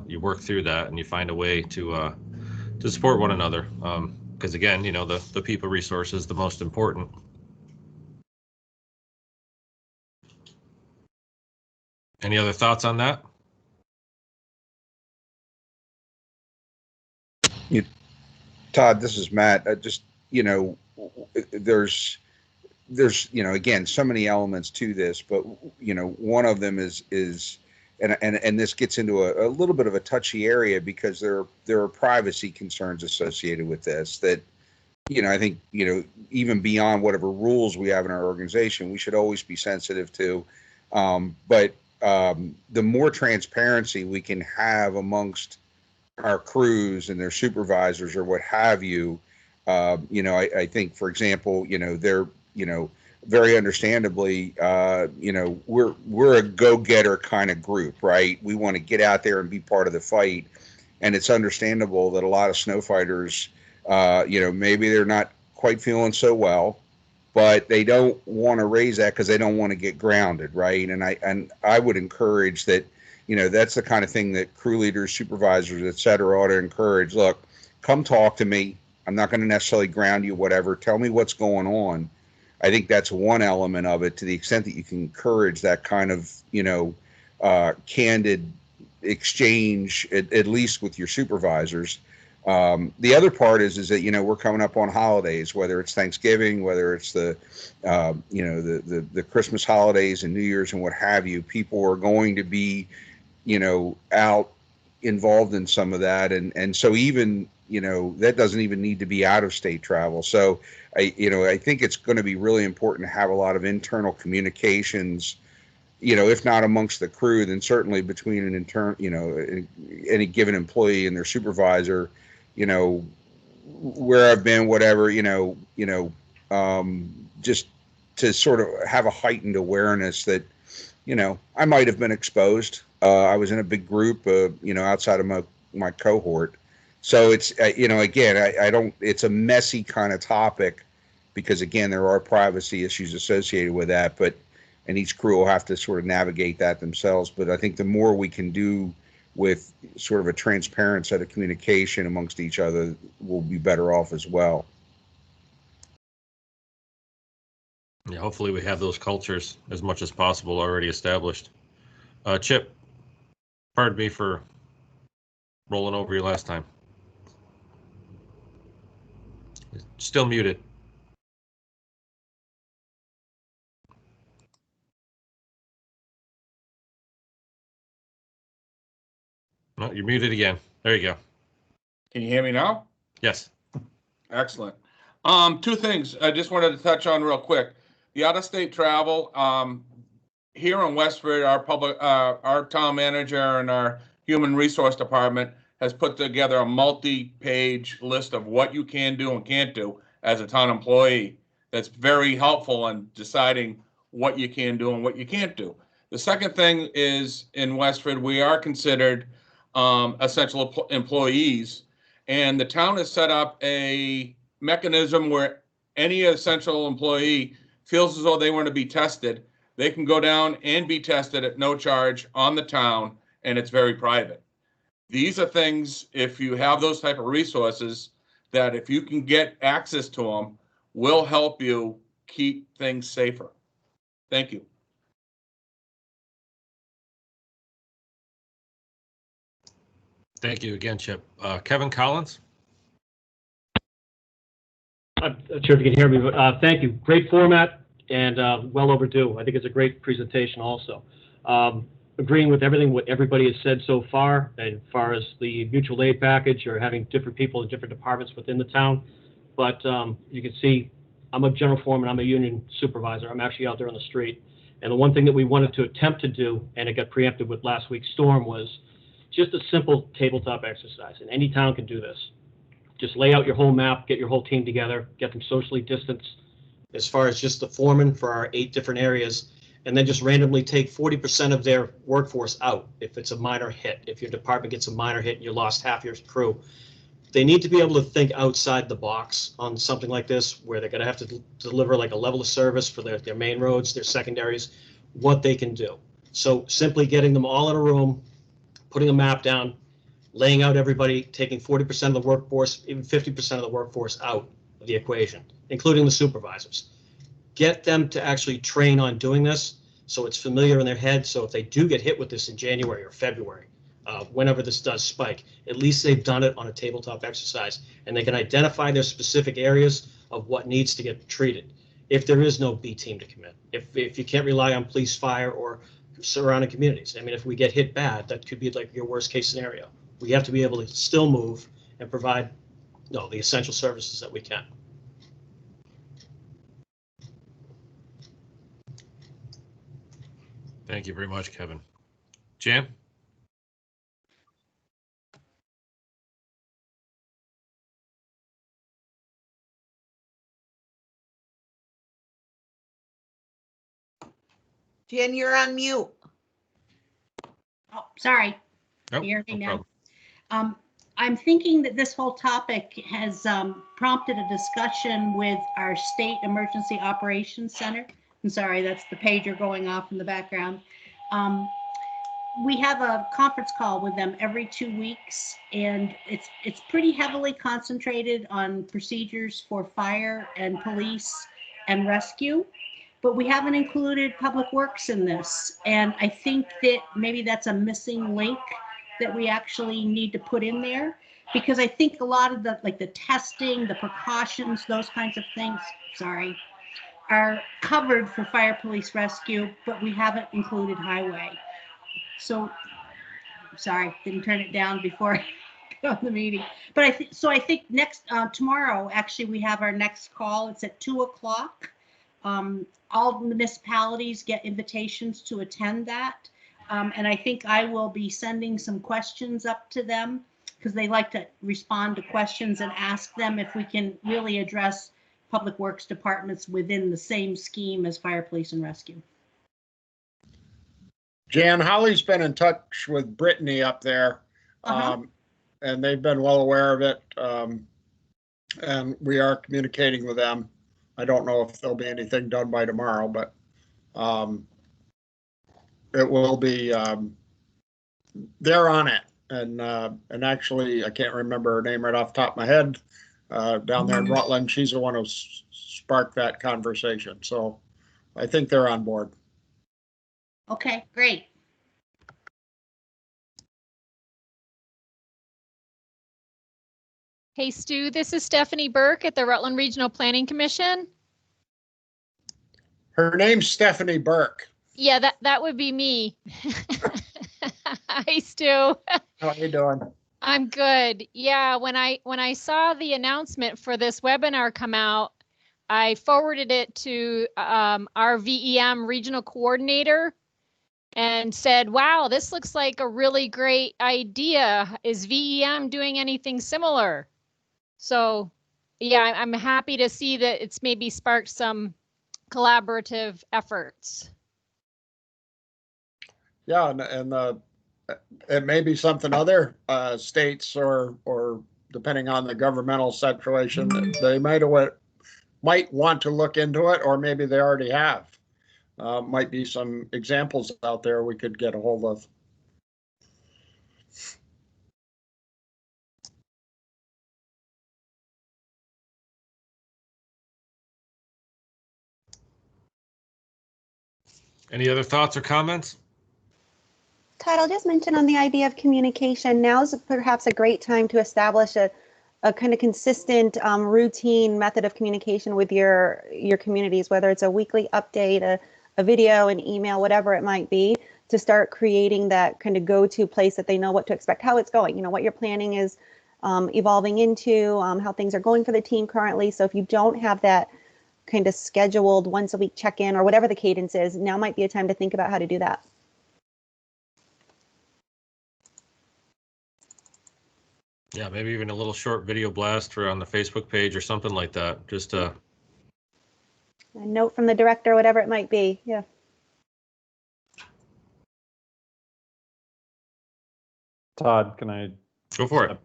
You work through that and you find a way to support one another. Because again, the people resource is the most important. Any other thoughts on that? Todd, this is Matt. There's again, so many elements to this, but one of them is and this gets into a little bit of a touchy area because there are privacy concerns associated with this that, I think, even beyond whatever rules we have in our organization, we should always be sensitive to. But the more transparency we can have amongst our crews and their supervisors or what have you, I think, for example, they're, very understandably, we're a go-getter kind of group, right? We want to get out there and be part of the fight. And it's understandable that a lot of snow fighters, maybe they're not quite feeling so well, but they don't want to raise that because they don't want to get grounded, right? And I would encourage that, that's the kind of thing that crew leaders, supervisors, et cetera, ought to encourage. Look, come talk to me. I'm not going to necessarily ground you, whatever. Tell me what's going on. I think that's one element of it, to the extent that you can encourage that kind of, candid exchange, at least with your supervisors. The other part is that, we're coming up on holidays, whether it's Thanksgiving, whether it's the Christmas holidays and New Year's and what have you. People are going to be, out involved in some of that. And so even, that doesn't even need to be out of state travel. So I think it's going to be really important to have a lot of internal communications, if not amongst the crew, then certainly between an intern, any given employee and their supervisor, where I've been, whatever, just to sort of have a heightened awareness that, I might have been exposed. I was in a big group, outside of my cohort. So it's, again, I don't, it's a messy kind of topic because, again, there are privacy issues associated with that, and each crew will have to sort of navigate that themselves. But I think the more we can do with sort of a transparent set of communication amongst each other, we'll be better off as well. Yeah, hopefully we have those cultures as much as possible already established. Chip, pardon me for rolling over you last time. Still muted. No, you're muted again. There you go. Can you hear me now? Yes. Excellent. Two things I just wanted to touch on real quick. The out-of-state travel, here in Westford, our town manager and our human resource department has put together a multi-page list of what you can do and can't do as a town employee. That's very helpful in deciding what you can do and what you can't do. The second thing is, in Westford, we are considered essential employees, and the town has set up a mechanism where any essential employee feels as though they want to be tested, they can go down and be tested at no charge on the town, and it's very private. These are things, if you have those type of resources, that if you can get access to them, will help you keep things safer. Thank you. Thank you again, Chip. Kevin Collins. I'm not sure if you can hear me, but thank you. Great format. and well overdue. I think it's a great presentation also. Agreeing with everything what everybody has said so far, as far as the mutual aid package or having different people in different departments within the town. But you can see, I'm a general foreman, I'm a union supervisor. I'm actually out there on the street. And the one thing that we wanted to attempt to do, and it got preempted with last week's storm, was just a simple tabletop exercise. And any town can do this. Just lay out your whole map, get your whole team together, get them socially distanced as far as just the foreman for our 8 different areas, and then just randomly take 40% of their workforce out if it's a minor hit. If your department gets a minor hit and you lost half your crew, they need to be able to think outside the box on something like this, where they're going to have to deliver like a level of service for their main roads, their secondaries, what they can do. So simply getting them all in a room, putting a map down, laying out everybody, taking 40% of the workforce, even 50% of the workforce out of the equation, including the supervisors. Get them to actually train on doing this so it's familiar in their head. So if they do get hit with this in January or February, whenever this does spike, at least they've done it on a tabletop exercise and they can identify their specific areas of what needs to get treated. If there is no B team to come in, if you can't rely on police, fire, or surrounding communities. I mean, if we get hit bad, that could be like your worst case scenario. We have to be able to still move and provide the essential services that we can. Thank you very much, Kevin. Jan? Jen, you're on mute. Oh, sorry. Nope, You hear me no now? problem. I'm thinking that this whole topic has prompted a discussion with our State Emergency Operations Center. I'm sorry, that's the pager going off in the background. We have a conference call with them every 2 weeks, and it's pretty heavily concentrated on procedures for fire and police and rescue. But we haven't included Public Works in this. And I think that maybe that's a missing link that we actually need to put in there, because I think a lot of the, like the testing, the precautions, those kinds of things, sorry, are covered for fire, police, rescue, but we haven't included highway. So, sorry, didn't turn it down before I go on the meeting. But I think next, tomorrow, actually, we have our next call. It's at 2 o'clock. All municipalities get invitations to attend that. And I think I will be sending some questions up to them because they like to respond to questions and ask them if we can really address public works departments within the same scheme as fire, police, and rescue. Jan, Holly's been in touch with Brittany up there, and they've been well aware of it. And we are communicating with them. I don't know if there'll be anything done by tomorrow, but it will be. They're on it, and actually, I can't remember her name right off the top of my head. Down there in Rutland, she's the one who sparked that conversation. So I think they're on board. Okay, great. Hey, Stu, this is Stephanie Burke at the Rutland Regional Planning Commission. Her name's Stephanie Burke. Yeah, that would be me. Hi, Stu. How are you doing? I'm good. Yeah, when I saw the announcement for this webinar come out, I forwarded it to our VEM regional coordinator and said, wow, this looks like a really great idea. Is VEM doing anything similar? So yeah, I'm happy to see that it's maybe sparked some collaborative efforts. Yeah, and it may be something other states or depending on the governmental situation, they might want to look into it, or maybe they already have. Might be some examples out there we could get a hold of. Any other thoughts or comments? Todd, I'll just mention on the idea of communication, now is perhaps a great time to establish a a kind of consistent routine method of communication with your communities, whether it's a weekly update, a video, an email, whatever it might be, to start creating that kind of go-to place that they know what to expect, how it's going, what your planning is evolving into, how things are going for the team currently. So if you don't have that kind of scheduled once a week check-in or whatever the cadence is, now might be a time to think about how to do that. Yeah, maybe even a little short video blast or on the Facebook page or something like that. Just a note from the director, whatever it might be. Yeah. Todd, can I go for it?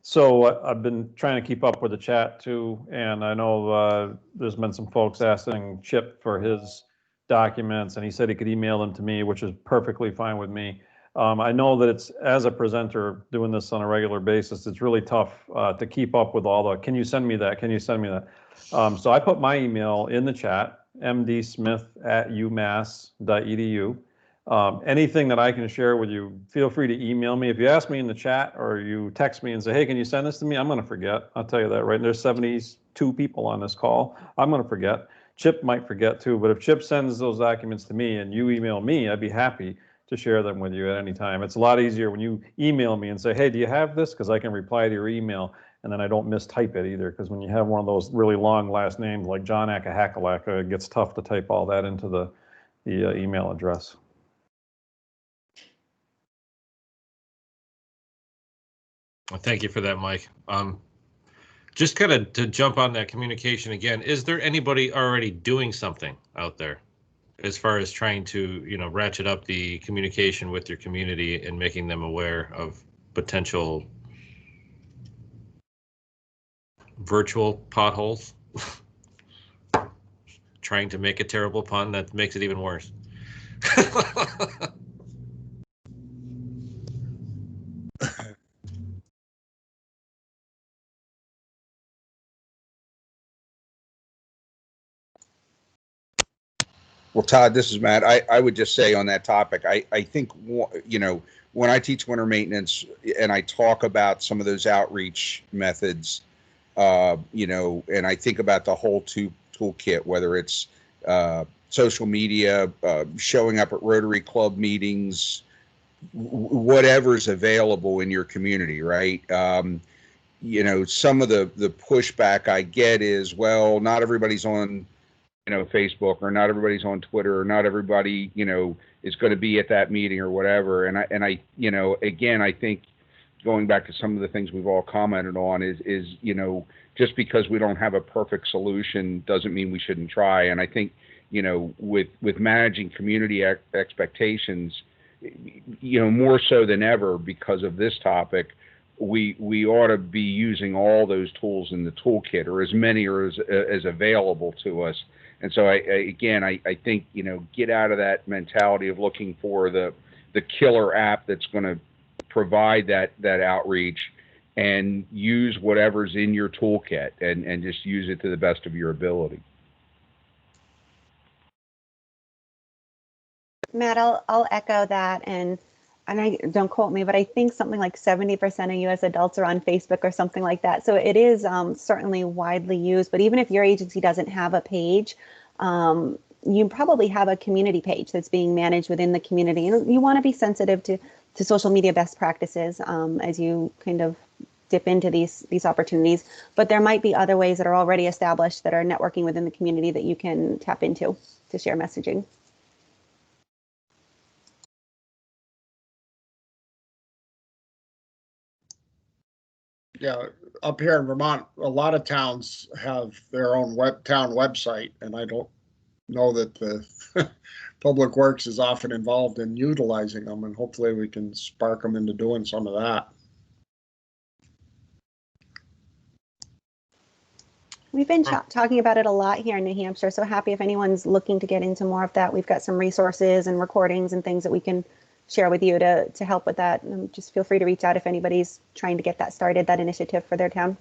So I've been trying to keep up with the chat too, and I know there's been some folks asking Chip for his documents, and he said he could email them to me, which is perfectly fine with me. I know that it's, as a presenter doing this on a regular basis, it's really tough to keep up with all the, can you send me that? Can you send me that? So I put my email in the chat, mdsmith@umass.edu. Anything that I can share with you, feel free to email me. If you ask me in the chat or you text me and say, hey, can you send this to me? I'm going to forget. I'll tell you that, right? And there's 72 people on this call. I'm going to forget. Chip might forget too, but if Chip sends those documents to me and you email me, I'd be happy to share them with you at any time. It's a lot easier when you email me and say, hey, do you have this? Because I can reply to your email and then I don't mistype it either. Because when you have one of those really long last names like John Akahakalaka, it gets tough to type all that into the email address. Well, thank you for that, Mike. Just kind of to jump on that communication again, is there anybody already doing something out there as far as trying to, ratchet up the communication with your community and making them aware of potential virtual potholes? Trying to make a terrible pun that makes it even worse. Well, Todd, this is Matt. I would just say on that topic, I think, when I teach winter maintenance and I talk about some of those outreach methods, and I think about the whole toolkit, whether it's social media, showing up at Rotary Club meetings, whatever's available in your community, right? Some of the pushback I get is, well, not everybody's on Facebook, or not everybody's on Twitter, or not everybody, is going to be at that meeting or whatever. And I, again, I think going back to some of the things we've all commented on is, just because we don't have a perfect solution doesn't mean we shouldn't try. And I think, with managing community expectations, more so than ever because of this topic, we ought to be using all those tools in the toolkit, or as many as available to us. And so I think, get out of that mentality of looking for the killer app that's going to provide that outreach, and use whatever's in your toolkit and just use it to the best of your ability. Matt, I'll echo that, and I don't quote me, but I think something like 70% of U.S. adults are on Facebook or something like that. So it is certainly widely used. But even if your agency doesn't have a page, you probably have a community page that's being managed within the community, and you want to be sensitive to social media best practices as you kind of dip into these opportunities. But there might be other ways that are already established that are networking within the community that you can tap into to share messaging. Yeah, up here in Vermont, a lot of towns have their own town website, and I don't know that the Public Works is often involved in utilizing them, and hopefully we can spark them into doing some of that. We've been talking about it a lot here in New Hampshire, so happy if anyone's looking to get into more of that. We've got some resources and recordings and things that we can share with you to help with that. And just feel free to reach out if anybody's trying to get that started, that initiative for their town.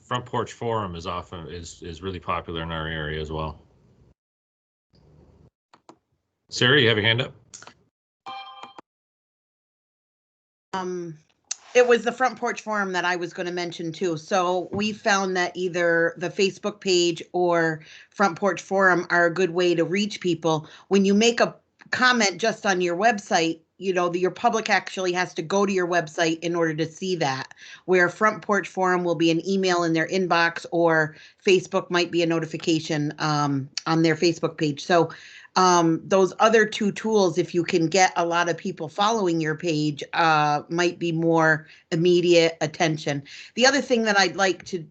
Front Porch Forum is really popular in our area as well. Sarah, you have your hand up? It was the Front Porch Forum that I was going to mention too. So we found that either the Facebook page or Front Porch Forum are a good way to reach people. When you make a comment just on your website, you know, your public actually has to go to your website in order to see that, where Front Porch Forum will be an email in their inbox, or Facebook might be a notification on their Facebook page. So those other two tools, if you can get a lot of people following your page, might be more immediate attention. The other thing that I'd like to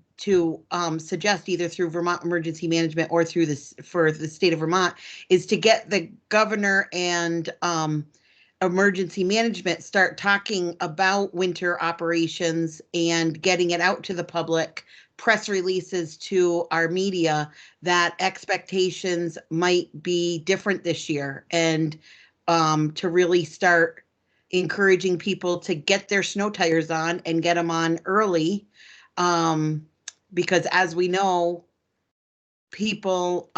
suggest, either through Vermont Emergency Management or through this for the state of Vermont, is to get the governor and emergency management start talking about winter operations and getting it out to the public, press releases to our media that expectations might be different this year, and to really start encouraging people to get their snow tires on and get them on early. Because as we know, people,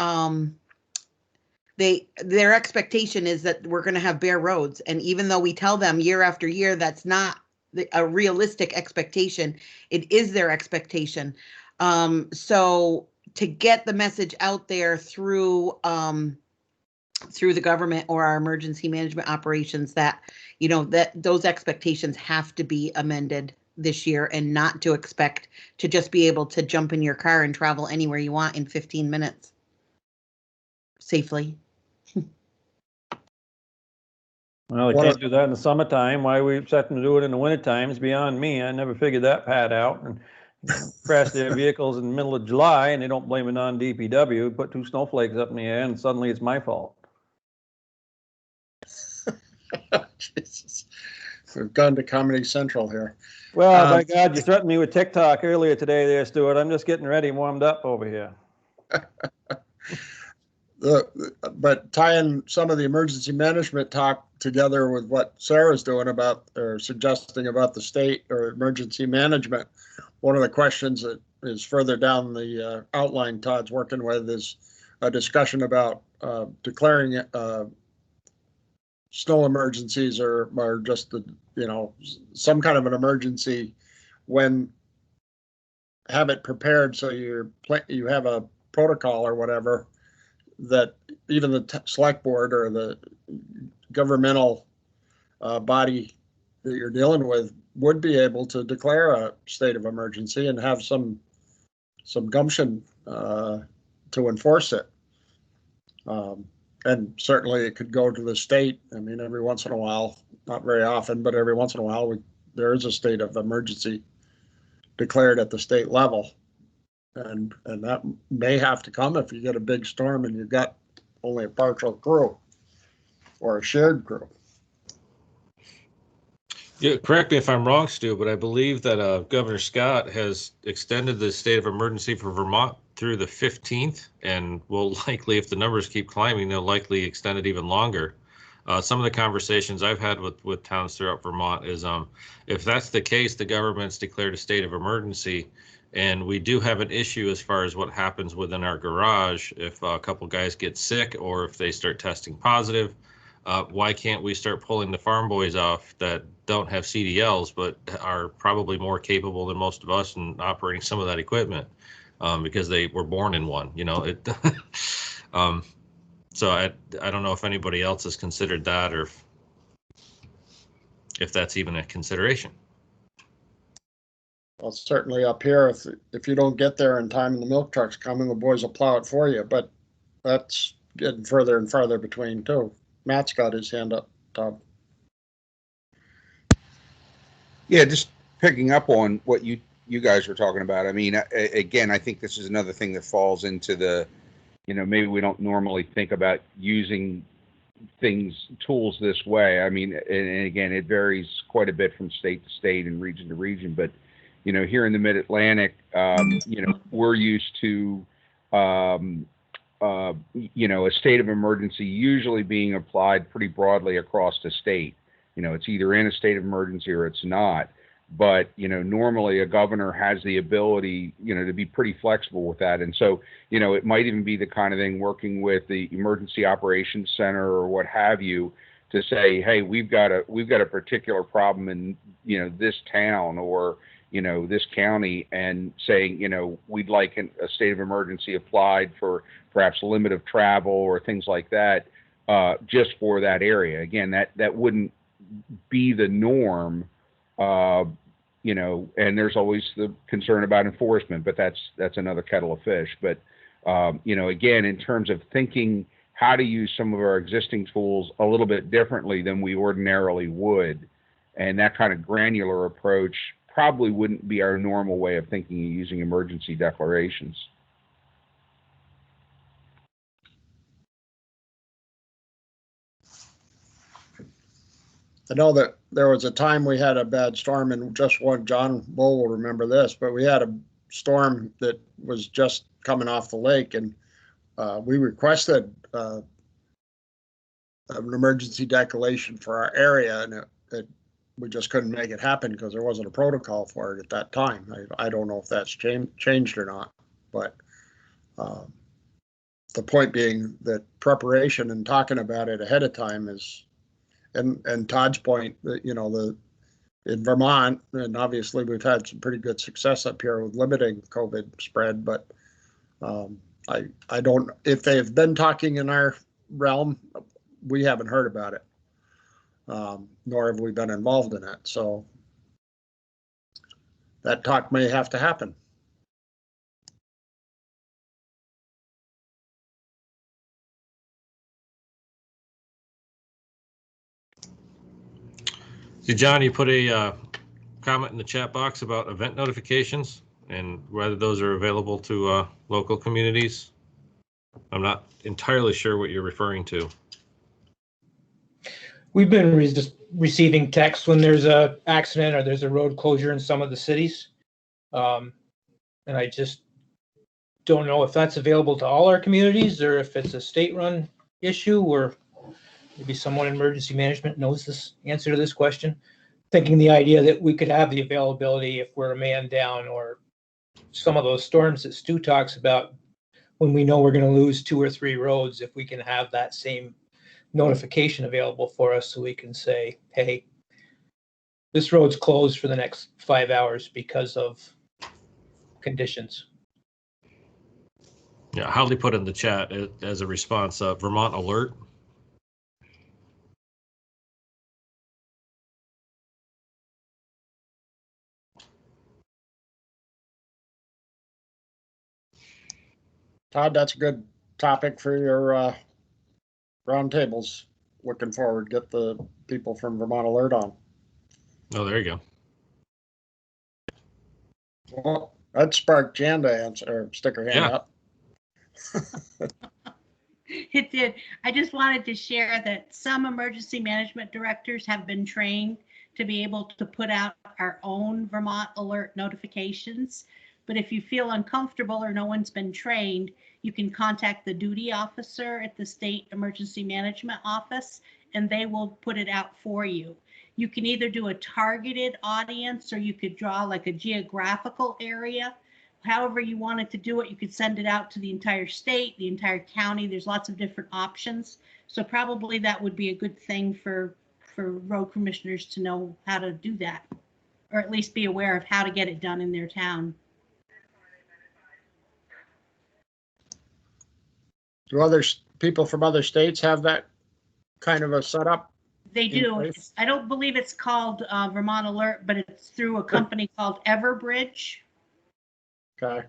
their expectation is that we're going to have bare roads. And even though we tell them year after year, that's not a realistic expectation, it is their expectation. So to get the message out there through the government or our emergency management operations that, you know, that those expectations have to be amended this year, and not to expect to just be able to jump in your car and travel anywhere you want in 15 minutes safely. Well, they can't do that in the summertime. Why we expect them to do it in the wintertime is beyond me. I never figured that part out. And crash their vehicles in the middle of July, and they don't blame it on DPW. Put 2 snowflakes up in the air, and suddenly it's my fault. Jesus. We've gone to Comedy Central here. Well, my God, you threatened me with TikTok earlier today there, Stuart. I'm just getting ready, warmed up over here. But tying some of the emergency management talk together with what Sarah's doing about, or suggesting about the state or emergency management, one of the questions that is further down the outline Todd's working with is a discussion about declaring snow emergencies or just the, you know, some kind of an emergency, when have it prepared so you have a protocol or whatever that even the select board or the governmental body that you're dealing with would be able to declare a state of emergency and have some gumption to enforce it. And certainly it could go to the state. I mean, every once in a while, not very often, but every once in a while, there is a state of emergency declared at the state level. And that may have to come if you get a big storm and you've got only a partial crew or a shared crew. Yeah, correct me if I'm wrong, Stu, but I believe that Governor Scott has extended the state of emergency for Vermont through the 15th, and will likely, if the numbers keep climbing, they'll likely extend it even longer. Some of the conversations I've had with towns throughout Vermont is if that's the case, the government's declared a state of emergency, and we do have an issue as far as what happens within our garage if a couple guys get sick or if they start testing positive. Why can't we start pulling the farm boys off that don't have CDLs but are probably more capable than most of us in operating some of that equipment because they were born in one, you know? So I don't know if anybody else has considered that, or if that's even a consideration. Well, certainly up here, if you don't get there in time and the milk truck's coming, the boys will plow it for you. But that's getting further and farther between too. Matt's got his hand up, Todd. Yeah, just picking up on what you guys were talking about. I mean, again, I think this is another thing that falls into the, you know, maybe we don't normally think about using tools this way. I mean, and again, it varies quite a bit from state to state and region to region. But, you know, here in the Mid-Atlantic, you know, we're used to, you know, a state of emergency usually being applied pretty broadly across the state. You know, it's either in a state of emergency or it's not. But, you know, normally a governor has the ability, you know, to be pretty flexible with that. And so, you know, it might even be the kind of thing working with the Emergency Operations Center or what have you to say, hey, we've got a particular problem in, you know, this town or, you know, this county, and saying, you know, we'd like a state of emergency applied for perhaps limit of travel or things like that, just for that area. Again, that wouldn't be the norm, you know, and there's always the concern about enforcement, but that's another kettle of fish. But, you know, again, in terms of thinking how to use some of our existing tools a little bit differently than we ordinarily would, and that kind of granular approach probably wouldn't be our normal way of thinking and using emergency declarations. I know that there was a time we had a bad storm, and just one, John Bull will remember this, but we had a storm that was just coming off the lake, and we requested an emergency declaration for our area, and we just couldn't make it happen because there wasn't a protocol for it at that time. I don't know if that's changed or not, but the point being that preparation and talking about it ahead of time is, and Todd's point that, you know, in Vermont, and obviously we've had some pretty good success up here with limiting COVID spread, but I don't, if they've been talking in our realm, we haven't heard about it, nor have we been involved in it. So that talk may have to happen. So John, you put a comment in the chat box about event notifications and whether those are available to local communities. I'm not entirely sure what you're referring to. We've been receiving texts when there's a accident or there's a road closure in some of the cities. And I just don't know if that's available to all our communities or if it's a state-run issue, or maybe someone in emergency management knows this answer to this question. Thinking the idea that we could have the availability if we're a man down, or some of those storms that Stu talks about when we know we're going to lose 2 or 3 roads, if we can have that same notification available for us so we can say, hey, this road's closed for the next 5 hours because of conditions. Yeah, Holly put in the chat as a response, Vermont Alert. Todd, that's a good topic for your roundtables. Looking forward, get the people from Vermont Alert on. Oh, there you go. Well, that sparked Jan to answer or stick her hand up. It did. I just wanted to share that some emergency management directors have been trained to be able to put out our own Vermont Alert notifications. But if you feel uncomfortable or no one's been trained, you can contact the duty officer at the state emergency management office, and they will put it out for you. You can either do a targeted audience, or you could draw like a geographical area. However you wanted to do it, you could send it out to the entire state, the entire county. There's lots of different options. So probably that would be a good thing for road commissioners to know how to do that, or at least be aware of how to get it done in their town. Do other people from other states have that kind of a setup? They do. I don't believe it's called Vermont Alert, but it's through a company called Everbridge. Okay.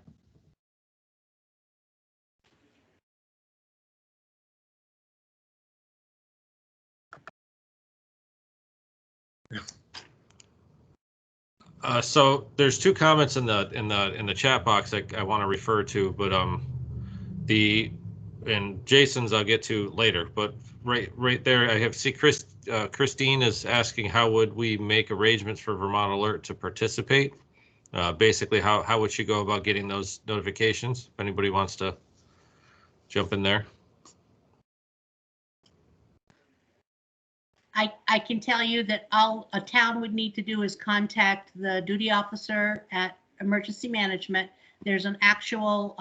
So there's 2 comments in the chat box that I want to refer to, but and Jason's I'll get to later, but right there I have Christine is asking how would we make arrangements for Vermont Alert to participate. Basically, how would she go about getting those notifications? If anybody wants to jump in there. I can tell you that all a town would need to do is contact the duty officer at emergency management. There's an actual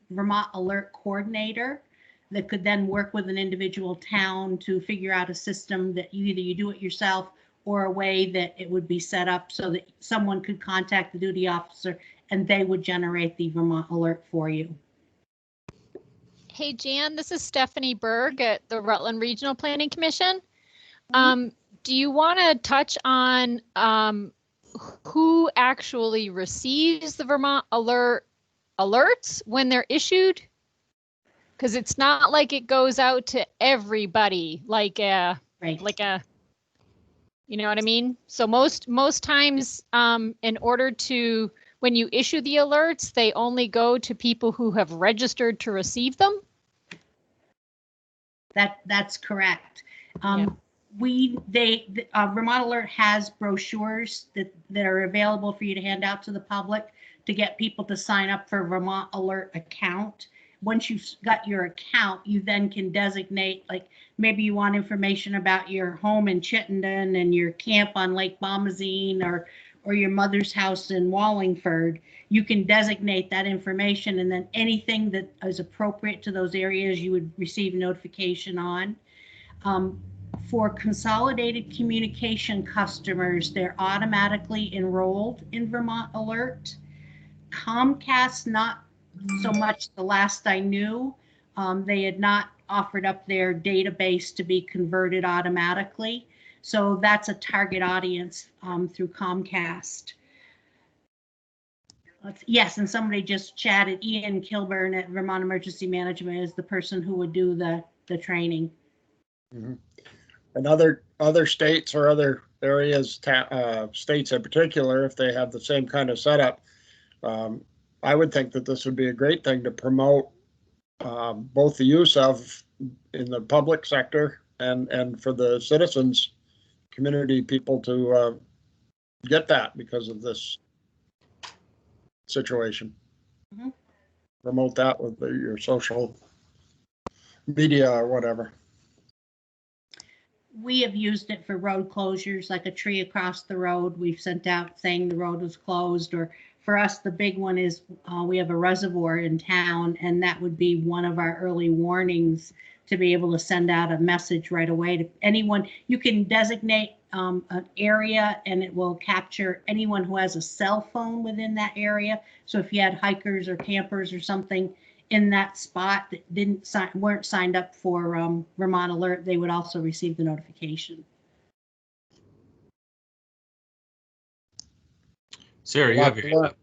Vermont Alert coordinator that could then work with an individual town to figure out a system that you do it yourself, or a way that it would be set up so that someone could contact the duty officer and they would generate the Vermont alert for you. Hey, Jan, this is Stephanie Berg at the Rutland Regional Planning Commission. Do you want to touch on who actually receives the Vermont alerts when they're issued? Because it's not like it goes out to everybody, like a, you know what I mean? So most times, in order to, when you issue the alerts, they only go to people who have registered to receive them. That's correct. Vermont Alert has brochures that are available for you to hand out to the public to get people to sign up for a Vermont Alert account. Once you've got your account, you then can designate, like maybe you want information about your home in Chittenden and your camp on Lake Bomazine, or your mother's house in Wallingford. You can designate that information, and then anything that is appropriate to those areas you would receive notification on. For consolidated communication customers, they're automatically enrolled in Vermont Alert. Comcast, not so much. The last I knew, they had not offered up their database to be converted automatically. So that's a target audience through Comcast. Yes, and somebody just chatted. Ian Kilburn at Vermont Emergency Management is the person who would do the training. Mm-hmm. And other states or other areas, states in particular, if they have the same kind of setup, I would think that this would be a great thing to promote both the use of in the public sector and for the citizens, community people to get that because of this situation. Mm-hmm. Promote that with your social media or whatever. We have used it for road closures, like a tree across the road. We've sent out saying the road was closed, or for us, the big one is we have a reservoir in town, and that would be one of our early warnings to be able to send out a message right away to anyone. You can designate an area, and it will capture anyone who has a cell phone within that area. So if you had hikers or campers or something in that spot that weren't signed up for Vermont Alert, they would also receive the notification. Sarah, you have your hand up.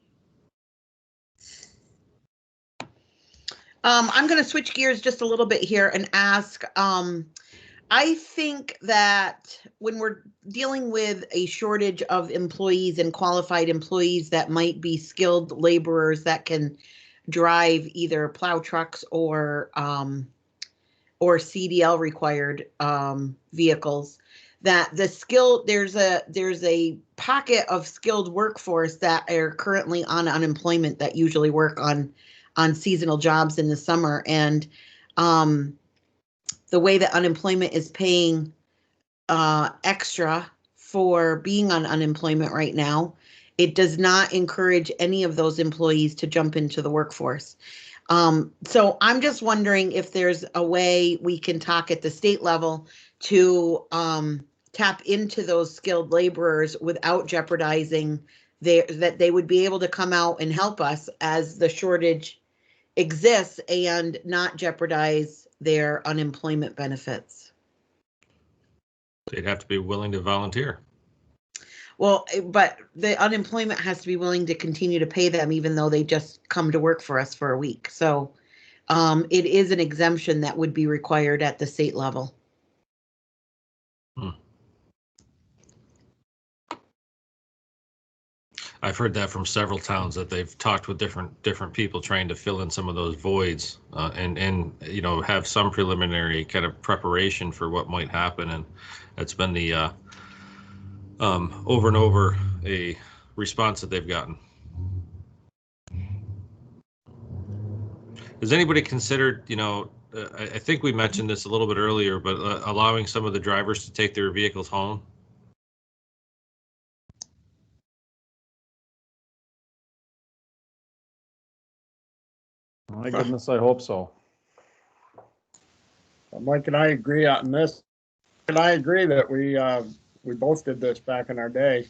I'm going to switch gears just a little bit here and ask, I think that when we're dealing with a shortage of employees and qualified employees that might be skilled laborers that can drive either plow trucks or CDL required vehicles, that there's a pocket of skilled workforce that are currently on unemployment that usually work on seasonal jobs in the summer. And the way that unemployment is paying extra for being on unemployment right now, it does not encourage any of those employees to jump into the workforce. So I'm just wondering if there's a way we can talk at the state level to tap into those skilled laborers without jeopardizing that they would be able to come out and help us as the shortage exists and not jeopardize their unemployment benefits. They'd have to be willing to volunteer. Well, but the unemployment has to be willing to continue to pay them even though they just come to work for us for a week. So it is an exemption that would be required at the state level. I've heard that from several towns that they've talked with different people trying to fill in some of those voids and you know, have some preliminary kind of preparation for what might happen. And that's been the over and over a response that they've gotten. Has anybody considered, you know, I think we mentioned this a little bit earlier, but allowing some of the drivers to take their vehicles home? My goodness, I hope so. Mike and I agree on this. And I agree that we both did this back in our day.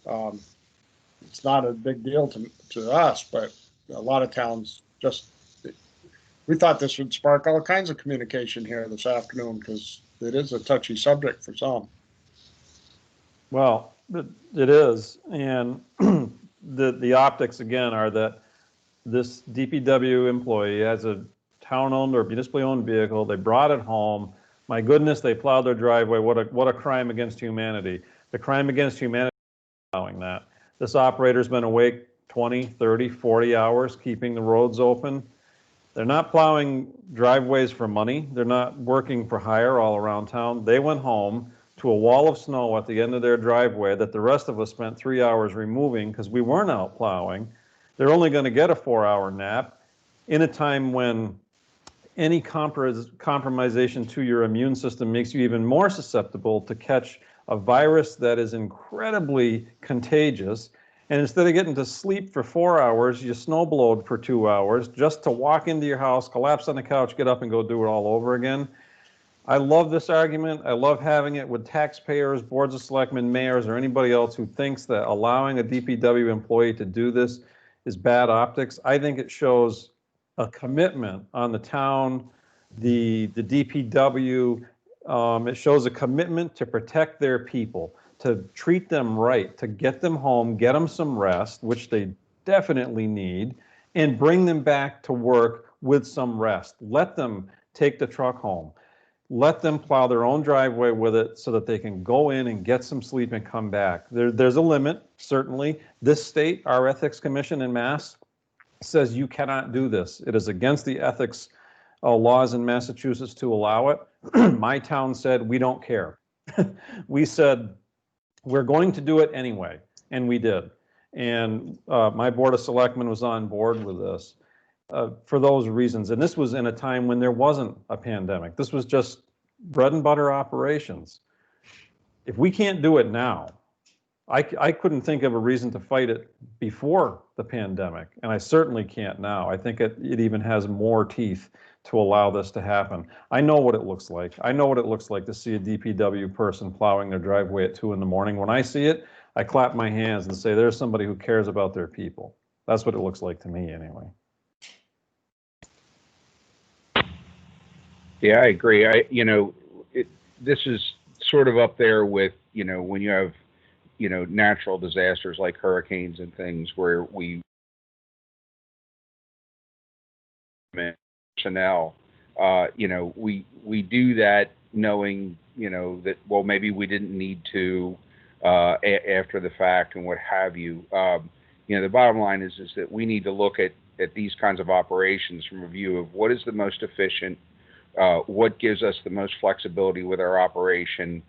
It's not a big deal to us, but a lot of towns just, we thought this would spark all kinds of communication here this afternoon because it is a touchy subject for some. Well, it is, and the optics again are that this DPW employee has a town-owned or municipally owned vehicle. They brought it home. My goodness, they plowed their driveway. What a crime against humanity. The crime against humanity is allowing that. This operator's been awake 20, 30, 40 hours, keeping the roads open. They're not plowing driveways for money. They're not working for hire all around town. They went home to a wall of snow at the end of their driveway that the rest of us spent 3 hours removing because we weren't out plowing. They're only going to get a 4-hour nap in a time when any compromisation to your immune system makes you even more susceptible to catch a virus that is incredibly contagious. And instead of getting to sleep for 4 hours, you snowblowed for 2 hours just to walk into your house, collapse on the couch, get up and go do it all over again. I love this argument. I love having it with taxpayers, boards of selectmen, mayors, or anybody else who thinks that allowing a DPW employee to do this is bad optics. I think it shows a commitment on the town, the DPW. It shows a commitment to protect their people, to treat them right, to get them home, get them some rest, which they definitely need, and bring them back to work with some rest. Let them take the truck home. Let them plow their own driveway with it so that they can go in and get some sleep and come back. There's a limit, certainly. This state, our ethics commission in Mass, says you cannot do this. It is against the ethics laws in Massachusetts to allow it. My town said, we don't care. We said, we're going to do it anyway, and we did. And my board of selectmen was on board with this. For those reasons. And this was in a time when there wasn't a pandemic. This was just bread and butter operations. If we can't do it now, I couldn't think of a reason to fight it before the pandemic, and I certainly can't now. I think it even has more teeth to allow this to happen. I know what it looks like. I know what it looks like to see a DPW person plowing their driveway at 2 in the morning. When I see it, I clap my hands and say, there's somebody who cares about their people. That's what it looks like to me anyway. Yeah, I agree. This is sort of up there with, when you have, natural disasters like hurricanes and things where we personnel, we do that knowing, that, well, maybe we didn't need to after the fact and what have you. The bottom line is that we need to look at these kinds of operations from a view of what is the most efficient, what gives us the most flexibility with our operation.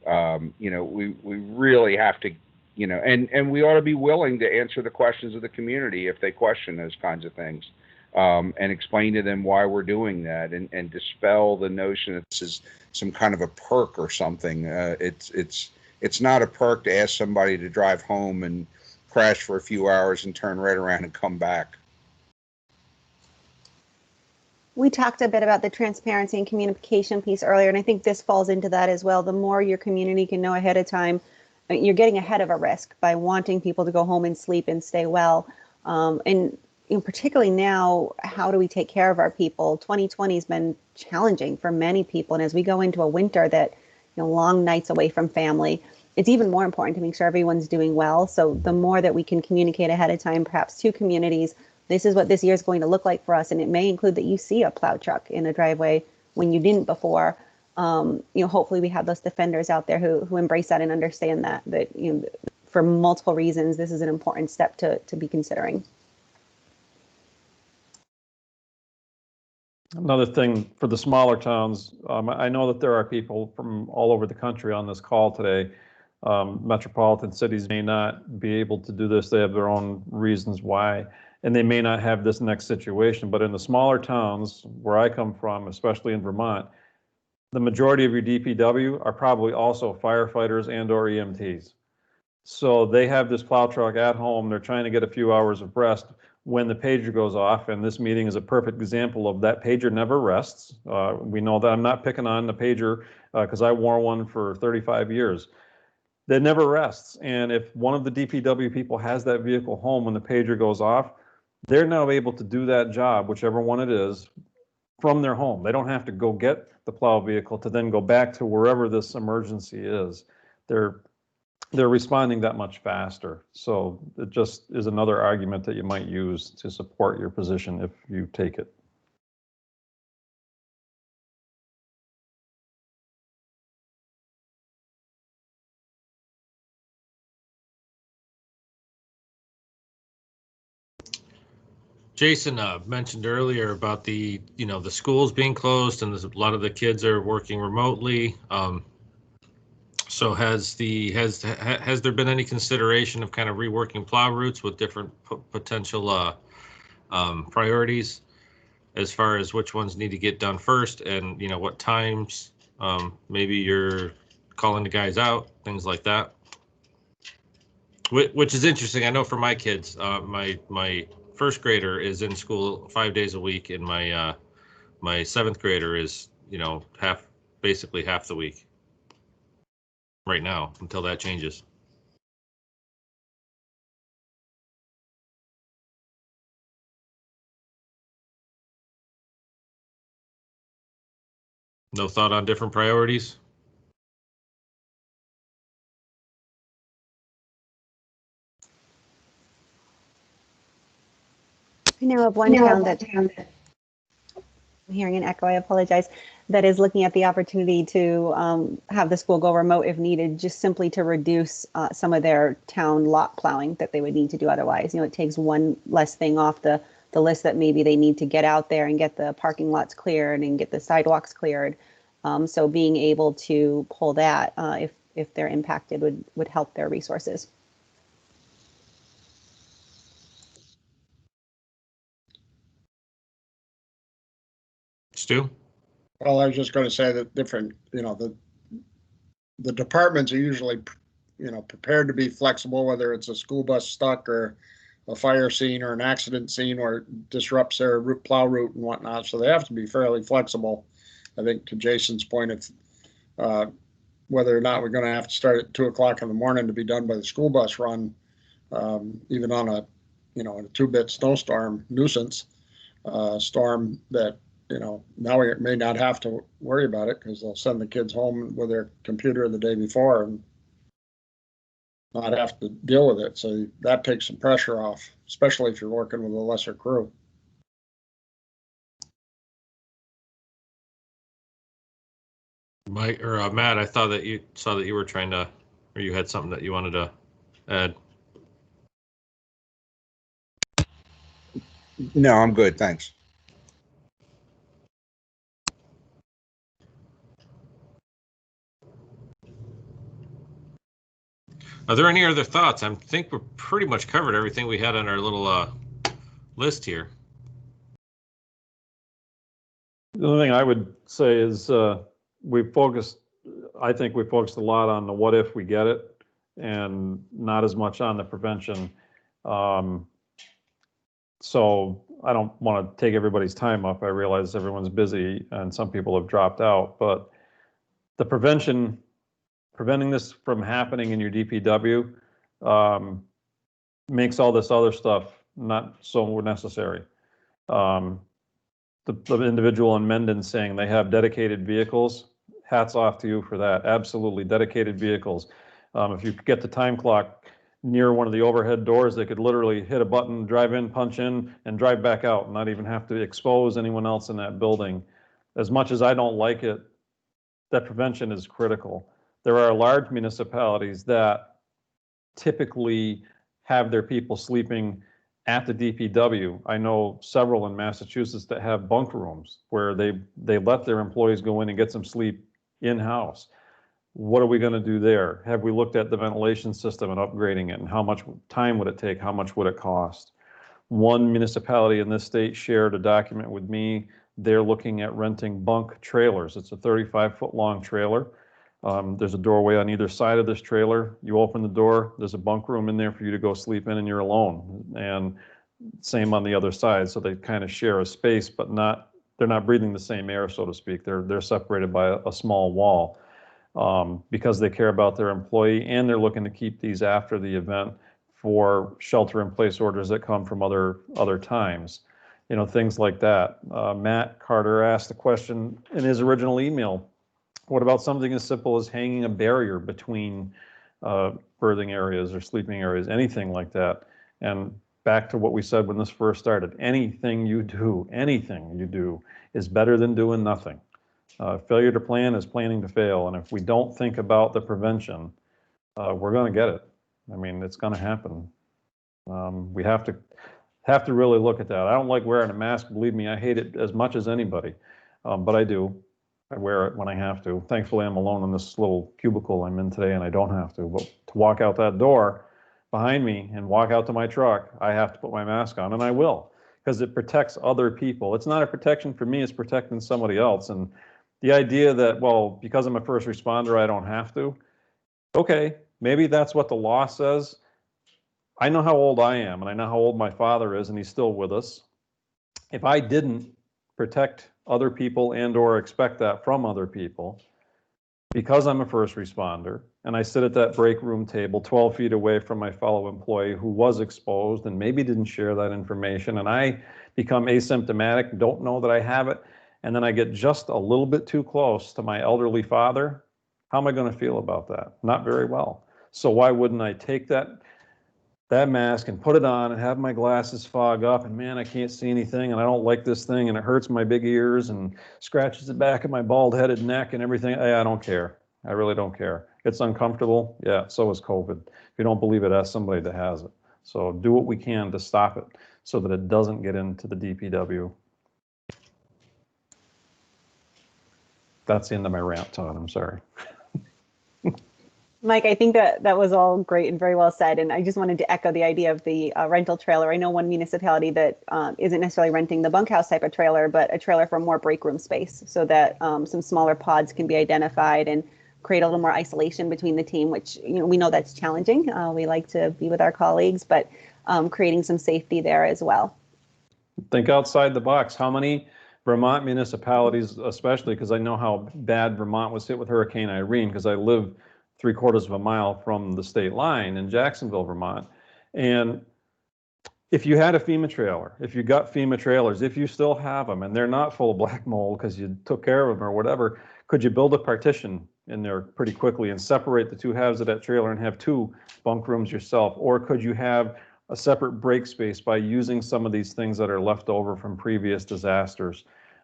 We really have to, and we ought to be willing to answer the questions of the community if they question those kinds of things, and explain to them why we're doing that, and dispel the notion that this is some kind of a perk or something. It's not a perk to ask somebody to drive home and crash for a few hours and turn right around and come back. We talked a bit about the transparency and communication piece earlier, and I think this falls into that as well. The more your community can know ahead of time, you're getting ahead of a risk by wanting people to go home and sleep and stay well. And particularly now, how do we take care of our people? 2020 has been challenging for many people, and as we go into a winter that, long nights away from family, it's even more important to make sure everyone's doing well. So the more that we can communicate ahead of time, perhaps to communities, this is what this year is going to look like for us. And it may include that you see a plow truck in a driveway when you didn't before. Hopefully we have those defenders out there who embrace that and understand that for multiple reasons, this is an important step to be considering. Another thing for the smaller towns, I know that there are people from all over the country on this call today. Metropolitan cities may not be able to do this. They have their own reasons why. And they may not have this next situation, but in the smaller towns where I come from, especially in Vermont, the majority of your DPW are probably also firefighters and or EMTs. So they have this plow truck at home. They're trying to get a few hours of rest. when the pager goes off, and this meeting is a perfect example of that pager never rests. We know that. I'm not picking on the pager because I wore one for 35 years. That never rests. And if one of the DPW people has that vehicle home when the pager goes off, they're now able to do that job, whichever one it is, from their home. They don't have to go get the plow vehicle to then go back to wherever this emergency is. They're responding that much faster. So it just is another argument that you might use to support your position if you take it. Jason mentioned earlier about the schools being closed, and a lot of the kids are working remotely. So has there been any consideration of kind of reworking plow routes with different potential priorities as far as which ones need to get done first, and what times maybe you're calling the guys out, things like that? Which is interesting. I know for my kids, my first grader is in school 5 days a week, and my seventh grader is basically half the week right now until that changes. No thought on different priorities? I know of one town that, I'm hearing an echo, I apologize, that is looking at the opportunity to have the school go remote if needed, just simply to reduce some of their town lot plowing that they would need to do otherwise. It takes one less thing off the list that maybe they need to get out there and get the parking lots cleared and get the sidewalks cleared. So being able to pull that if they're impacted would help their resources. Stu? Well, I was just going to say that different, the departments are usually, prepared to be flexible, whether it's a school bus stuck or a fire scene or an accident scene where it disrupts their plow route and whatnot. So they have to be fairly flexible. I think to Jason's point, if whether or not we're going to have to start at 2 o'clock in the morning to be done by the school bus run, even on a 2-bit snowstorm nuisance storm that, now we may not have to worry about it because they'll send the kids home with their computer the day before and not have to deal with it. So that takes some pressure off, especially if you're working with a lesser crew. Mike or Matt, I thought that you saw that you were trying to, or you had something that you wanted to add. No, I'm good. Thanks. Are there any other thoughts? I think we're pretty much covered everything we had on our little list here. The only thing I would say is I think we focused a lot on the what if we get it and not as much on the prevention. So I don't want to take everybody's time up. I realize everyone's busy and some people have dropped out, but the preventing this from happening in your DPW makes all this other stuff not so necessary. The individual in Mendon saying they have dedicated vehicles, hats off to you for that. Absolutely, dedicated vehicles. If you get the time clock near one of the overhead doors, they could literally hit a button, drive in, punch in, and drive back out, and not even have to expose anyone else in that building. As much as I don't like it, that prevention is critical. There are large municipalities that typically have their people sleeping at the DPW. I know several in Massachusetts that have bunk rooms where they let their employees go in and get some sleep in-house. What are we going to do there? Have we looked at the ventilation system and upgrading it, and how much time would it take? How much would it cost? One municipality in this state shared a document with me. They're looking at renting bunk trailers. It's a 35-foot long trailer. There's a doorway on either side of this trailer. You open the door, there's a bunk room in there for you to go sleep in, and you're alone. And same on the other side. So they kind of share a space, but they're not breathing the same air, so to speak. They're separated by a small wall because they care about their employee, and they're looking to keep these after the event for shelter-in-place orders that come from other times. You know, things like that. Matt Carter asked the question in his original email, what about something as simple as hanging a barrier between birthing areas or sleeping areas, anything like that? And back to what we said when this first started, anything you do is better than doing nothing. Failure to plan is planning to fail. And if we don't think about the prevention, we're going to get it. I mean, it's going to happen. We have to really look at that. I don't like wearing a mask. Believe me, I hate it as much as anybody, but I do. I wear it when I have to. Thankfully, I'm alone in this little cubicle I'm in today, and I don't have to. But to walk out that door behind me and walk out to my truck, I have to put my mask on, and I will, because it protects other people. It's not a protection for me, it's protecting somebody else. And the idea that, well, because I'm a first responder, I don't have to. Okay, maybe that's what the law says. I know how old I am, and I know how old my father is, and he's still with us. If I didn't protect other people and or expect that from other people, because I'm a first responder, and I sit at that break room table 12 feet away from my fellow employee who was exposed and maybe didn't share that information, and I become asymptomatic, don't know that I have it, and then I get just a little bit too close to my elderly father, how am I going to feel about that? Not very well. So why wouldn't I take that mask and put it on and have my glasses fog up, and man, I can't see anything, and I don't like this thing, and it hurts my big ears and scratches the back of my bald-headed neck and everything. I don't care. I really don't care. It's uncomfortable. Yeah, so is COVID. If you don't believe it, ask somebody that has it. So do what we can to stop it so that it doesn't get into the DPW. That's the end of my rant, Todd. I'm sorry. Mike, I think that was all great and very well said. And I just wanted to echo the idea of the rental trailer. I know one municipality that isn't necessarily renting the bunkhouse type of trailer, but a trailer for more break room space so that some smaller pods can be identified and create a little more isolation between the team, which, you know, we know that's challenging. We like to be with our colleagues, but creating some safety there as well. Think outside the box. How many Vermont municipalities, especially because I know how bad Vermont was hit with Hurricane Irene, because I live 3/4 of a mile from the state line in Jacksonville, Vermont. And if you had a FEMA trailer, if you got FEMA trailers, if you still have them and they're not full of black mold because you took care of them or whatever, could you build a partition in there pretty quickly and separate the two halves of that trailer and have 2 bunk rooms yourself? Or could you have a separate break space by using some of these things that are left over from previous disasters?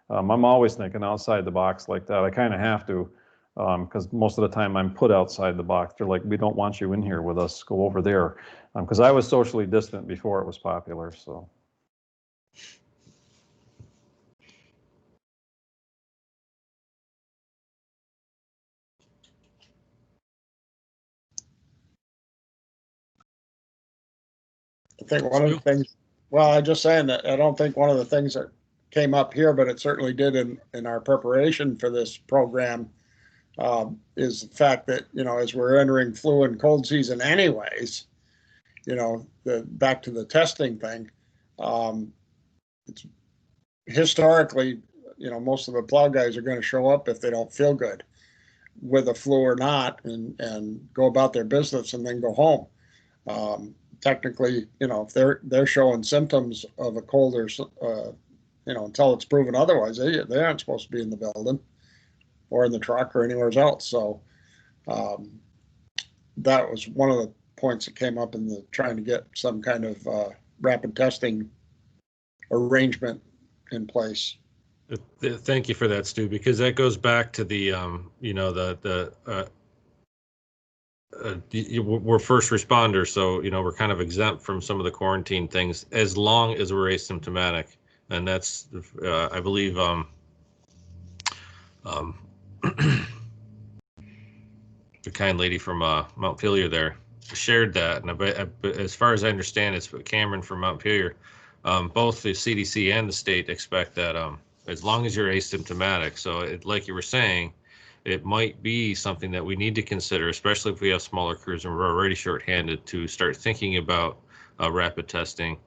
I'm always thinking outside the box like that. I kind of have to, because most of the time I'm put outside the box. They're like, we don't want you in here with us, go over there. Because I was socially distant before it was popular, so. I think one of the things, well, I'm just saying that I don't think one of the things that came up here, but it certainly did in our preparation for this program, is the fact that, you know, as we're entering flu and cold season anyways, you know, back to the testing thing, it's historically, you know, most of the plow guys are going to show up if they don't feel good with a flu or not, and go about their business and then go home. Technically, you know, if they're showing symptoms of a cold or, you know, until it's proven otherwise, they aren't supposed to be in the building or in the truck or anywhere else. So that was one of the points that came up in the trying to get some kind of rapid testing arrangement in place. Thank you for that, Stu, because that goes back to the, you know, we're first responders, so, you know, we're kind of exempt from some of the quarantine things as long as we're asymptomatic. And that's, I believe, the kind lady from Montpelier there shared that. And as far as I understand, it's Cameron from Montpelier. Both the CDC and the state expect that as long as you're asymptomatic. So like you were saying, it might be something that we need to consider, especially if we have smaller crews and we're already shorthanded, to start thinking about rapid testing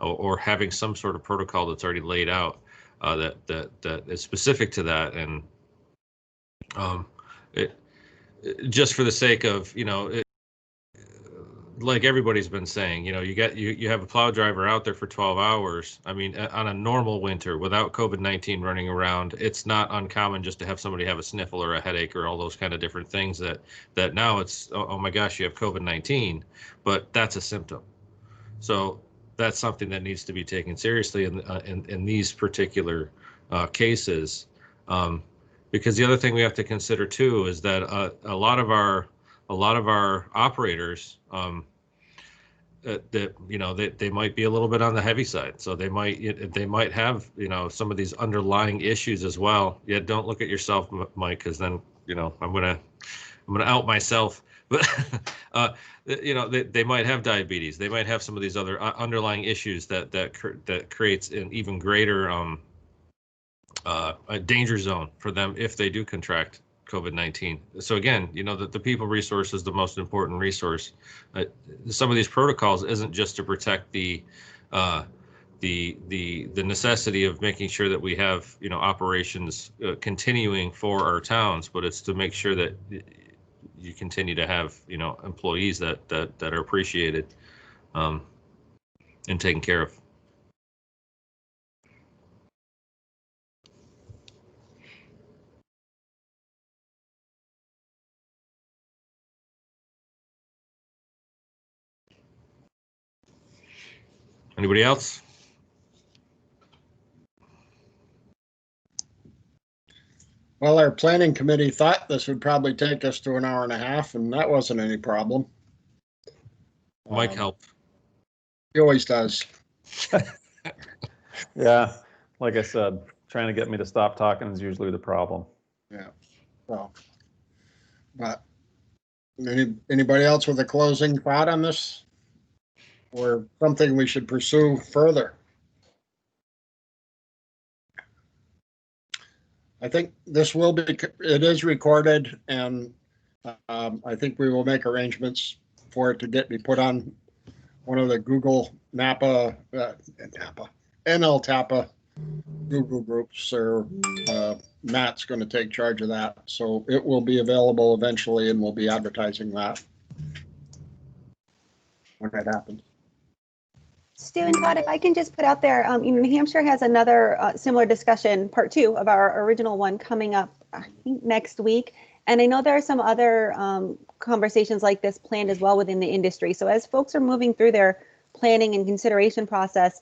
or having some sort of protocol that's already laid out that is specific to that. And just for the sake of, like everybody's been saying, you have a plow driver out there for 12 hours. I mean, on a normal winter without COVID-19 running around, it's not uncommon just to have somebody have a sniffle or a headache or all those kind of different things that now it's, oh my gosh, you have COVID-19, but that's a symptom. So that's something that needs to be taken seriously in these particular cases. Because the other thing we have to consider too is that a lot of our operators they might be a little bit on the heavy side, so they might have some of these underlying issues as well. Yeah, don't look at yourself, Mike, because then I'm gonna out myself. But they might have diabetes. They might have some of these other underlying issues that creates an even greater a danger zone for them if they do contract COVID-19. So again, the people resource is the most important resource. Some of these protocols isn't just to protect the necessity of making sure that we have operations continuing for our towns, but it's to make sure that you continue to have employees that are appreciated and taken care of. Anybody else? Well, our planning committee thought this would probably take us to an hour and a half, and that wasn't any problem. Mike helped. He always does. Yeah, like I said, trying to get me to stop talking is usually the problem. Yeah. Well, but anybody else with a closing thought on this, or something we should pursue further? I think this will be, it is recorded, and I think we will make arrangements for it to be put on one of the Google NLTAPA Google groups, or Matt's going to take charge of that. So it will be available eventually, and we'll be advertising that when that happens. Stu and Todd, if I can just put out there, New Hampshire has another similar discussion, part 2 of our original one, coming up, I think, next week. And I know there are some other conversations like this planned as well within the industry. So as folks are moving through their planning and consideration process,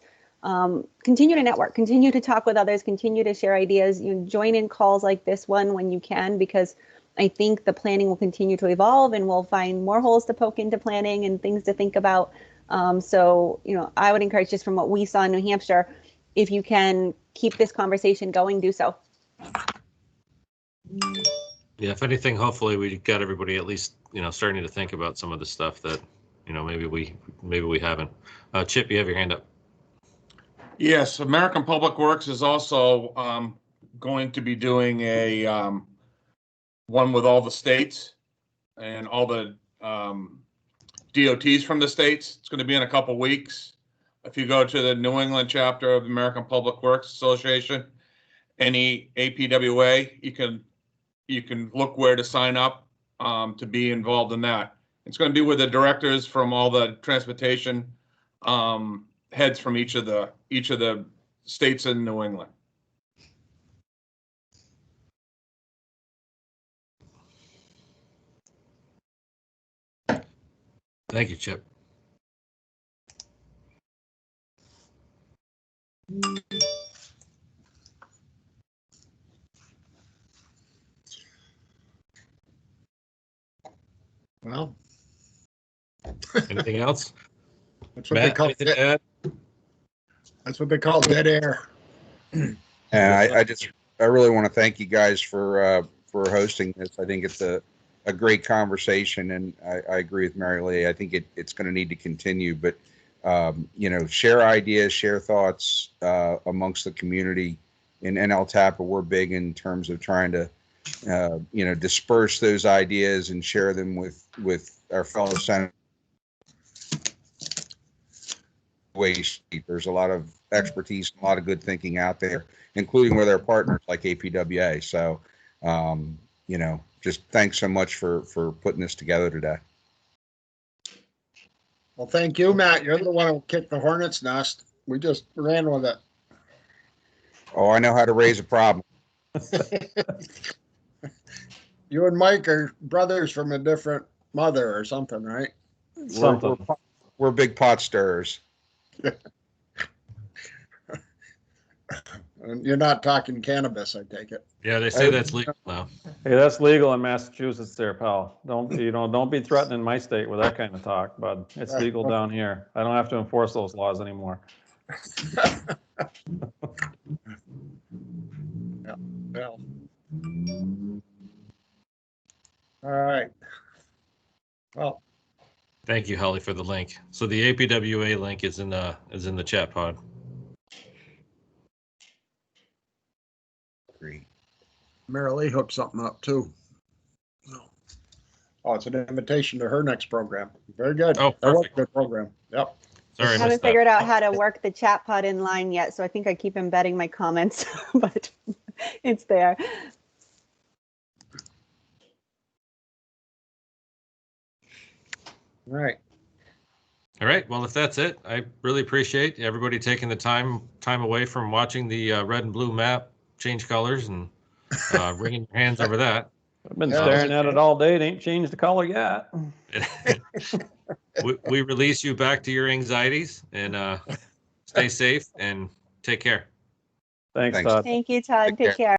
continue to network, continue to talk with others, continue to share ideas. Join in calls like this one when you can, because I think the planning will continue to evolve, and we'll find more holes to poke into planning and things to think about. So, I would encourage, just from what we saw in New Hampshire, if you can keep this conversation going, do so. Yeah, if anything, hopefully we got everybody at least, starting to think about some of the stuff that, maybe we haven't. Chip, you have your hand up. Yes, American Public Works is also going to be doing a one with all the states and all the DOTs from the states. It's going to be in a couple weeks. If you go to the New England chapter of the American Public Works Association, any APWA, you can look where to sign up to be involved in that. It's going to be with the directors from all the transportation heads from each of the states in New England. Thank you, Chip. Well, anything else? That's what Matt, they call anything to add? That's what they call dead air. And I really want to thank you guys for hosting this. I think it's a great conversation, and I agree with Marilee. I think it's going to need to continue, but share ideas, share thoughts amongst the community. In NLTAPA, we're big in terms of trying to disperse those ideas and share them with our fellow senators. way sheet. There's a lot of expertise, a lot of good thinking out there, including with our partners like APWA. So, you know, just thanks so much for putting this together today. Well, thank you, Matt. You're the one who kicked the hornet's nest. We just ran with it. Oh, I know how to raise a problem. You and Mike are brothers from a different mother or something, right? Something. We're big pot stirrers. And you're not talking cannabis, I take it. Yeah, they say that's legal now. Hey, that's legal in Massachusetts there, pal. Don't be threatening my state with that kind of talk, bud. It's legal down here. I don't have to enforce those laws anymore. Well. All right. Well, Thank you, Holly, for the link. So the APWA link is in the chat pod. Great. Marilee hooked something up too. Oh, it's an invitation to her next program. Very good. Oh, that was a perfect. good program. Yep. Sorry, I I haven't missed that. figured out how to work the chat pod in line yet, so I think I keep embedding my comments, but it's there. All right. All right. Well, if that's it, I really appreciate everybody taking the time away from watching the red and blue map change colors and wringing your hands over that. I've been staring at it all day. It ain't changed the color yet. We release you back to your anxieties and stay safe and take care. Thanks, Todd. Thank you, Todd. Take care. Take care.